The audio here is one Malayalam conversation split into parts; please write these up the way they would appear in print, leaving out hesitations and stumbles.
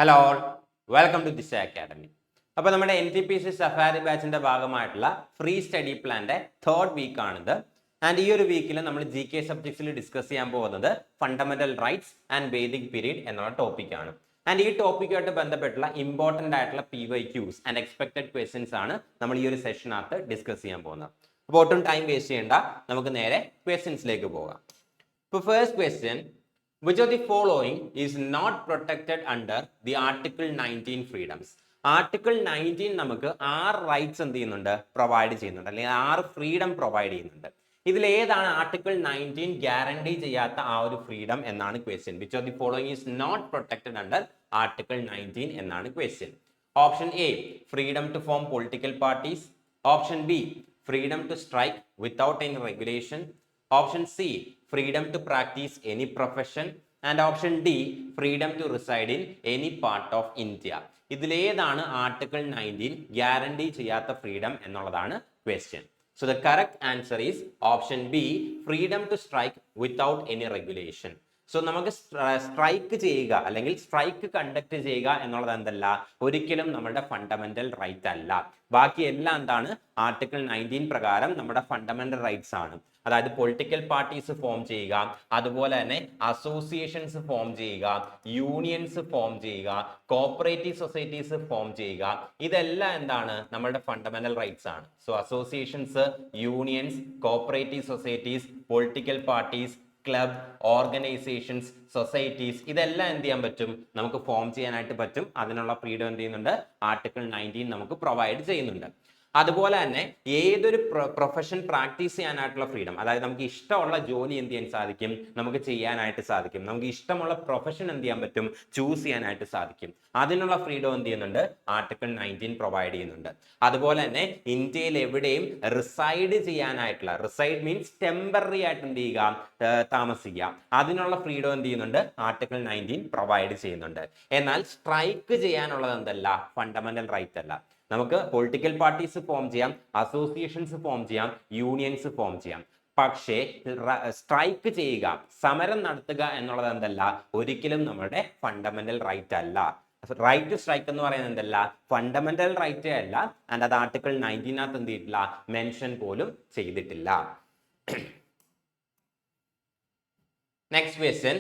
ഹലോ ഓൾ, വെൽക്കം ടു ദിശ അക്കാഡമി. അപ്പോൾ നമ്മുടെ NTPC സഫാരി ബാച്ചിന്റെ ഭാഗമായിട്ടുള്ള ഫ്രീ സ്റ്റഡി പ്ലാന്റെ തേർഡ് വീക്കാണിത്. ആൻഡ് ഈ ഒരു വീക്കിൽ നമ്മൾ GK സബ്ജക്ട്സിൽ ഡിസ്കസ് ചെയ്യാൻ പോകുന്നത് fundamental rights and basic period എന്നുള്ള ടോപ്പിക്കാണ്. ആൻഡ് ഈ ടോപ്പിക്കുമായിട്ട് ബന്ധപ്പെട്ടുള്ള ഇമ്പോർട്ടൻ്റ് ആയിട്ടുള്ള PYQs ആൻഡ് എക്സ്പെക്ടഡ് ക്വസ്റ്റ്യൻസ് ആണ് നമ്മൾ ഈ ഒരു സെഷനകത്ത് ഡിസ്കസ് ചെയ്യാൻ പോകുന്നത്. അപ്പോൾ ഒട്ടും ടൈം വേസ്റ്റ് ചെയ്യേണ്ട, നമുക്ക് നേരെ ക്വസ്റ്റ്യൻസിലേക്ക് പോകാം. ഇപ്പോൾ first question, which of the following is not protected under the Article 19 freedoms? Article 19 നമുക്ക് 6 റൈറ്റ്സ് എന്ത് ചെയ്യുന്നുണ്ട്, പ്രൊവൈഡ് ചെയ്യുന്നുണ്ട്, അല്ലെങ്കിൽ 6 ഫ്രീഡം പ്രൊവൈഡ് ചെയ്യുന്നുണ്ട്. ഇതിൽ ഏതാണ് ആർട്ടിക്കിൾ 19 ഗ്യാരണ്ടി ചെയ്യാത്ത ആ ഒരു ഫ്രീഡം എന്നാണ് question. Which of the following is not protected under article 19 എന്നാണ് question. Option A, freedom to form political parties. Option B, freedom to strike without any regulation. Option C, freedom to practice any profession. And option D, freedom to reside in any part of India. ഇതിലേതാണ് ആർട്ടിക്കിൾ 19 ഗ്യാരണ്ടി ചെയ്യാത്ത ഫ്രീഡം എന്നുള്ളതാണ് question. So the correct answer is option B, freedom to strike without any regulation. So നമുക്ക് സ്ട്രൈക്ക് ചെയ്യുക അല്ലെങ്കിൽ സ്ട്രൈക്ക് കണ്ടക്ട് ചെയ്യുക എന്നുള്ളത് എന്തല്ല, ഒരിക്കലും നമ്മുടെ ഫണ്ടമെന്റൽ റൈറ്റ് അല്ല. ബാക്കി എല്ലാം എന്താണ്, ആർട്ടിക്കിൾ 19 പ്രകാരം നമ്മുടെ ഫണ്ടമെന്റൽ റൈറ്റ്സ് ആണ്. അതായത് പൊളിറ്റിക്കൽ പാർട്ടീസ് ഫോം ചെയ്യുക, അതുപോലെ തന്നെ അസോസിയേഷൻസ് ഫോം ചെയ്യുക, യൂണിയൻസ് ഫോം ചെയ്യുക, കോപ്പറേറ്റീവ് സൊസൈറ്റീസ് ഫോം ചെയ്യുക, ഇതെല്ലാം എന്താണ്, നമ്മുടെ ഫണ്ടമെന്റൽ റൈറ്റ്സ് ആണ്. So associations, unions, cooperative societies, political parties, club, organisations, societies, ഇതെല്ലാം എന്ത് ചെയ്യാൻ പറ്റും, നമുക്ക് ഫോം ചെയ്യാനായിട്ട് പറ്റും. അതിനുള്ള ഫ്രീഡം എന്ത് ചെയ്യുന്നുണ്ട്, ആർട്ടിക്കിൾ 19 നമുക്ക് പ്രൊവൈഡ് ചെയ്യുന്നുണ്ട്. അതുപോലെ തന്നെ ഏതൊരു പ്രൊഫഷൻ പ്രാക്ടീസ് ചെയ്യാനായിട്ടുള്ള ഫ്രീഡം, അതായത് നമുക്ക് ഇഷ്ടമുള്ള ജോലി എന്ത് ചെയ്യാൻ സാധിക്കും, നമുക്ക് ചെയ്യാനായിട്ട് സാധിക്കും. നമുക്ക് ഇഷ്ടമുള്ള പ്രൊഫഷൻ എന്ത് ചെയ്യാൻ പറ്റും, ചൂസ് ചെയ്യാനായിട്ട് സാധിക്കും. അതിനുള്ള ഫ്രീഡം എന്ത് ചെയ്യുന്നുണ്ട്, ആർട്ടിക്കിൾ 19 പ്രൊവൈഡ് ചെയ്യുന്നുണ്ട്. അതുപോലെ തന്നെ ഇന്ത്യയിൽ എവിടെയും റിസൈഡ് ചെയ്യാനായിട്ടുള്ള, റിസൈഡ് മീൻസ് ടെമ്പററി ആയിട്ട് എന്ത് ചെയ്യുക, താമസിക്കുക, അതിനുള്ള ഫ്രീഡം എന്ത് ചെയ്യുന്നുണ്ട്, ആർട്ടിക്കിൾ 19 പ്രൊവൈഡ് ചെയ്യുന്നുണ്ട്. എന്നാൽ സ്ട്രൈക്ക് ചെയ്യാനുള്ളത് എന്തല്ല, ഫണ്ടമെന്റൽ റൈറ്റ് അല്ല. നമുക്ക് പൊളിറ്റിക്കൽ പാർട്ടീസ് ഫോം ചെയ്യാം, അസോസിയേഷൻസ് ഫോം ചെയ്യാം, യൂണിയൻസ് ഫോം ചെയ്യാം. പക്ഷേ സ്ട്രൈക്ക് ചെയ്യുക, സമരം നടത്തുക എന്നുള്ളത് എന്തല്ല, ഒരിക്കലും നമ്മുടെ ഫണ്ടമെന്റൽ റൈറ്റ് അല്ല. റൈറ്റ് ടു സ്ട്രൈക്ക് എന്ന് പറയുന്നത് എന്തല്ല, ഫണ്ടമെന്റൽ റൈറ്റ് അല്ല. ആൻഡ് അത് ആർട്ടിക്കിൾ 19 എന്ത് ചെയ്തിട്ടില്ല, മെൻഷൻ പോലും ചെയ്തിട്ടില്ല. Next question,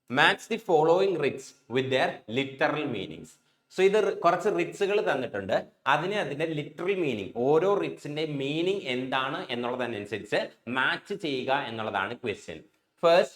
match the following Ritz with their literal meanings. So ഇത് കുറച്ച് റിറ്റ്സുകൾ തന്നിട്ടുണ്ട്, അതിന്റെ ലിറ്ററൽ മീനിങ്, ഓരോ റിറ്റ്സിന്റെ മീനിങ് എന്താണ് എന്നുള്ളതനുസരിച്ച് മാച്ച് ചെയ്യുക എന്നുള്ളതാണ് question. First,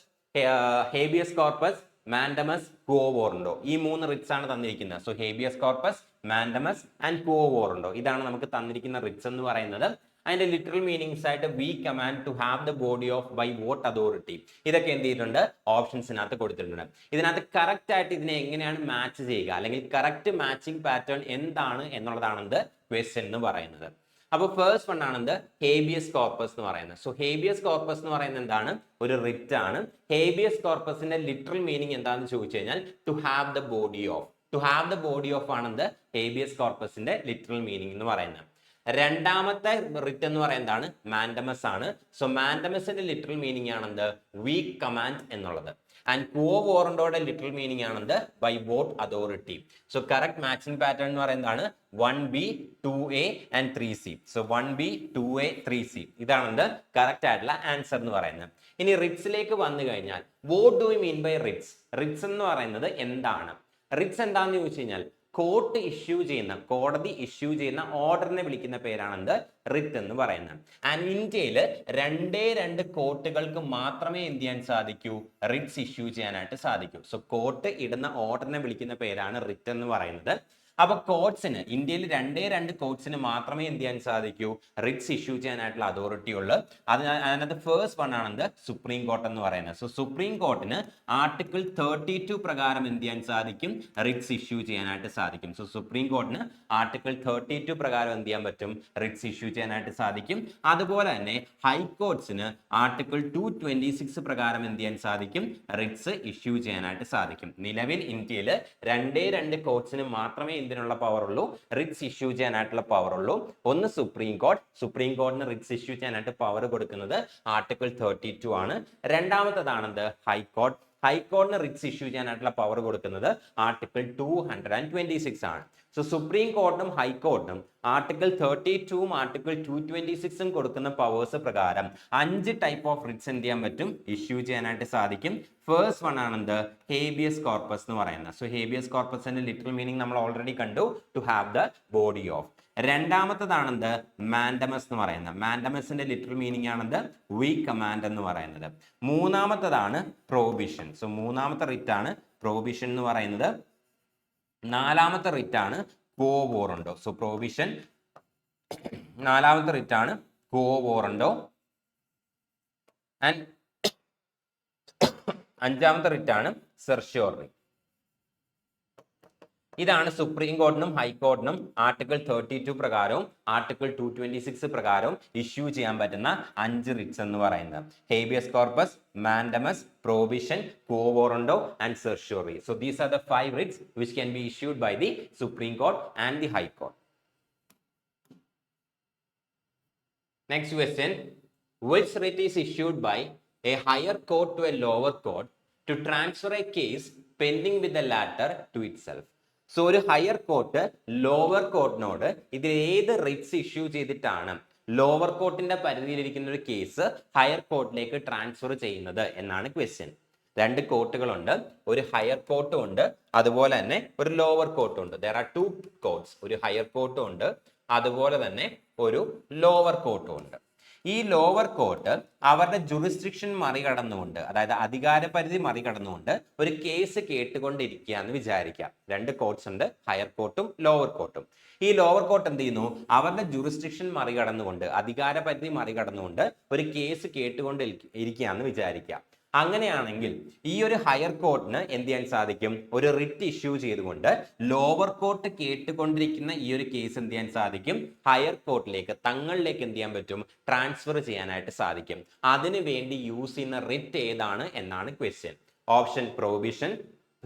habeas corpus, mandamus, quo warranto, ഈ 3 റിറ്റ്സ് ആണ് തന്നിരിക്കുന്നത്. So habeas corpus, mandamus and quo warranto, ഇതാണ് നമുക്ക് തന്നിരിക്കുന്ന റിറ്റ്സ് എന്ന് പറയുന്നത്. അതിന്റെ ലിറ്ററൽ മീനിങ്സ് ആയിട്ട് we command to have the body of by what authority, ഇതൊക്കെ എന്ത് ചെയ്തിട്ടുണ്ട്, ഓപ്ഷൻസിനകത്ത് കൊടുത്തിട്ടുണ്ട്. ഇതിനകത്ത് കറക്റ്റ് ആയിട്ട് ഇതിനെ എങ്ങനെയാണ് മാച്ച് ചെയ്യുക, അല്ലെങ്കിൽ കറക്റ്റ് മാച്ചിങ് പാറ്റേൺ എന്താണ് എന്നുള്ളതാണ് എന്ത് ക്വസ്റ്റ്യൻ എന്ന് പറയുന്നത്. അപ്പോൾ ഫസ്റ്റ് വൺ ആണെന്ത്, ഹേബിയസ് കോർപ്പസ് എന്ന് പറയുന്നത്. സോ ഹേബിയസ് കോർപ്പസ് എന്ന് പറയുന്നത് എന്താണ്, ഒരു റിറ്റ് ആണ്. ഹേബിയസ് കോർപ്പസിന്റെ ലിറ്ററൽ മീനിങ് എന്താണെന്ന് ചോദിച്ചു കഴിഞ്ഞാൽ to have the body of. To have the body of ആണെന്ത് ഹേബിയസ് കോർപ്പസിന്റെ ലിറ്ററൽ മീനിങ് എന്ന് പറയുന്നത്. രണ്ടാമത്തെ റിറ്റ് എന്ന് പറയുന്നതാണ് മാൻഡമസ് ആണ്. സോ മാൻഡമസിന്റെ ലിറ്ററൽ മീനിങ് ആണെന്ത്, വി കമാൻഡ് എന്നുള്ളത്. ആൻഡ് ക്വോ വാറണ്ടോയുടെ ലിറ്ററൽ മീനിങ് ആണെന്ത്, by what authority. So correct matching pattern എന്ന് പറയുന്നതാണ് 1B 2A and 3C. So 1B 2A 3C, ഇതാണെന്ത് കറക്റ്റ് ആയിട്ടുള്ള ആൻസർ എന്ന് പറയുന്നത്. ഇനി റിറ്റ്സിലേക്ക് വന്നു കഴിഞ്ഞാൽ, what do you mean by writs? Writs എന്ന് പറയുന്നത് എന്താണ്? റിറ്റ്സ് എന്താണെന്ന് ചോദിച്ചു കഴിഞ്ഞാൽ, കോർട്ട് ഇഷ്യൂ ചെയ്യുന്ന, കോടതി ഇഷ്യൂ ചെയ്യുന്ന ഓർഡറിനെ വിളിക്കുന്ന പേരാണെന്ത്, റിറ്റ് എന്ന് പറയുന്നത്. ആൻഡ് ഇന്ത്യയിൽ 2 കോർട്ടുകൾക്ക് മാത്രമേ എന്ത് ചെയ്യാൻ സാധിക്കൂ, റിറ്റ്സ് ഇഷ്യൂ ചെയ്യാനായിട്ട് സാധിക്കൂ. സോ കോർട്ട് ഇടുന്ന ഓർഡറിനെ വിളിക്കുന്ന പേരാണ് റിറ്റ് എന്ന് പറയുന്നത്. അപ്പൊ കോർട്സിന്, ഇന്ത്യയിൽ 2 കോർട്സിന് മാത്രമേ എന്ത് ചെയ്യാൻ സാധിക്കൂ, റിറ്റ്സ് ഇഷ്യൂ ചെയ്യാനായിട്ടുള്ള അതോറിറ്റി ഉള്ളു. അതിനകത്ത് ഫസ്റ്റ് വൺ ആണെന്ത്, സുപ്രീം കോർട്ട് എന്ന് പറയുന്നത്. സോ സുപ്രീം കോർട്ടിന് ആർട്ടിക്കിൾ 32 പ്രകാരം എന്ത് ചെയ്യാൻ സാധിക്കും, റിറ്റ്സ് ഇഷ്യൂ ചെയ്യാനായിട്ട് സാധിക്കും. സോ സുപ്രീം കോർട്ടിന് ആർട്ടിക്കിൾ 32 പ്രകാരം എന്ത് ചെയ്യാൻ പറ്റും, റിറ്റ്സ് ഇഷ്യൂ ചെയ്യാനായിട്ട് സാധിക്കും. അതുപോലെ തന്നെ ഹൈക്കോർട്സിന് ആർട്ടിക്കിൾ 226 പ്രകാരം എന്ത് ചെയ്യാൻ സാധിക്കും, റിറ്റ്സ് ഇഷ്യൂ ചെയ്യാനായിട്ട് സാധിക്കും. നിലവിൽ ഇന്ത്യയിൽ 2 കോർട്സിന് മാത്രമേ ഇതിനുള്ള പവർ ഉള്ളൂ, റിറ്റ്സ് ഇഷ്യൂ ചെയ്യാനായിട്ടുള്ള പവർ ഉള്ളൂ. ഒന്ന് സുപ്രീം കോർട്ട്, സുപ്രീം കോർട്ടിന് റിറ്റ്സ് ഇഷ്യൂ ചെയ്യാനായിട്ട് പവർ കൊടുക്കുന്നത് ആർട്ടിക്കിൾ 32 ആണ്. രണ്ടാമത്തേതാണെന്ത്, ഹൈക്കോർട്ട്. ഹൈക്കോടതിന് റിറ്റ്സ് ഇഷ്യൂ ചെയ്യാനായിട്ടുള്ള പവർ കൊടുക്കുന്നത് ആർട്ടിക്കിൾ 226 ആണ്. സോ സുപ്രീം കോടതിനും ഹൈക്കോടതിനും ആർട്ടിക്കിൾ 32ഉം ആർട്ടിക്കിൾ 226ഉം കൊടുക്കുന്ന പവേഴ്സ് പ്രകാരം 5 ടൈപ്പ് ഓഫ് റിറ്റ്സ് എന്ത് ചെയ്യാൻ പറ്റും, ഇഷ്യൂ ചെയ്യാനായിട്ട് സാധിക്കും. ഫേസ്റ്റ് വൺ ആണെന്ത്, ഹേബിയസ് കോർപ്പസ് എന്ന് പറയുന്നത്. സോ ഹേബിയസ് കോർപ്പസിന്റെ ലിറ്ററൽ മീനിങ് നമ്മൾ ഓൾറെഡി കണ്ടു, to have the body of. രണ്ടാമത്തതാണെന്ത്, മാൻഡമസ് എന്ന് പറയുന്നത്. മാൻഡമസിന്റെ ലിറ്ററൽ മീനിങ് ആണെന്ത്, വി കമാൻഡ് എന്ന് പറയുന്നത്. മൂന്നാമത്തതാണ് പ്രോബിഷൻ. സോ മൂന്നാമത്തെ റിറ്റ് ആണ് പ്രോബിഷൻ എന്ന് പറയുന്നത്. നാലാമത്തെ റിറ്റ് ആണ് കോ വോറണ്ടോ. സോ പ്രോവിഷൻ നാലാമത്തെ റിറ്റ് ആണ് കോ വോറണ്ടോ. ആൻഡ് അഞ്ചാമത്തെ റിറ്റ് ആണ് സെർഷ്യോറി. ഇതാണ് സുപ്രീം കോടതിനും ഹൈക്കോടതിനും ആർട്ടിക്കിൾ 32 പ്രകാരവും ആർട്ടിക്കിൾ 226 പ്രകാരവും ഇഷ്യൂ ചെയ്യാൻ പറ്റുന്ന 5 റിറ്റ്സ് എന്ന് പറയുന്നത്. Habeas corpus, mandamus, prohibition, quo warranto and certiorari. So these are the 5 writs which can be issued by the Supreme Court and the High Court. Next question, which writ is issued by a higher court to a lower court to transfer a case pending with the latter to itself? So ഒരു ഹയർ കോർട്ട് ലോവർ കോർട്ടിനോട് ഇതിൽ ഏത് റിറ്റ്സ് ഇഷ്യൂ ചെയ്തിട്ടാണ് ലോവർ കോർട്ടിന്റെ പരിധിയിലിരിക്കുന്ന ഒരു കേസ് ഹയർ കോർട്ടിലേക്ക് ട്രാൻസ്ഫർ ചെയ്യുന്നത് എന്നാണ് ക്വസ്റ്റ്യൻ. 2 കോർട്ടുകളുണ്ട്, ഒരു ഹയർ കോർട്ടും ഉണ്ട്, അതുപോലെ തന്നെ ഒരു ലോവർ കോർട്ടും ഉണ്ട്. there are 2 courts, ഒരു ഹയർ കോർട്ടും ഉണ്ട്, അതുപോലെ തന്നെ ഒരു ലോവർ കോർട്ടും ഉണ്ട്. ഈ ലോവർ കോർട്ട് അവരുടെ ജുറിസ്ഡിക്ഷൻ മറികടന്നുകൊണ്ട്, അതായത് അധികാരപരിധി മറികടന്നുകൊണ്ട് ഒരു കേസ് കേട്ടുകൊണ്ടിരിക്കുക എന്ന് വിചാരിക്കാം. 2 കോർട്ട്സ് ഉണ്ട്, ഹയർ കോർട്ടും ലോവർ കോർട്ടും. ഈ ലോവർ കോർട്ട് എന്ത് ചെയ്യുന്നു, അവരുടെ ജുറിസ്ഡിക്ഷൻ മറികടന്നുകൊണ്ട്, അധികാരപരിധി മറികടന്നുകൊണ്ട് ഒരു കേസ് കേട്ടുകൊണ്ട് ഇരിക്കുക എന്ന് വിചാരിക്കാം. അങ്ങനെയാണെങ്കിൽ ഈ ഒരു ഹയർ കോർട്ടിന് എന്ത് ചെയ്യാൻ സാധിക്കും, ഒരു റിറ്റ് ഇഷ്യൂ ചെയ്തുകൊണ്ട് ലോവർ കോർട്ട് കേട്ടുകൊണ്ടിരിക്കുന്ന ഈ ഒരു കേസ് എന്ത് ചെയ്യാൻ സാധിക്കും, ഹയർ കോർട്ടിലേക്ക്, തങ്ങളിലേക്ക് എന്ത് ചെയ്യാൻ പറ്റും, ട്രാൻസ്ഫർ ചെയ്യാനായിട്ട് സാധിക്കും. അതിനു വേണ്ടി യൂസ് ചെയ്യുന്ന റിറ്റ് ഏതാണ് എന്നാണ് question. Option prohibition,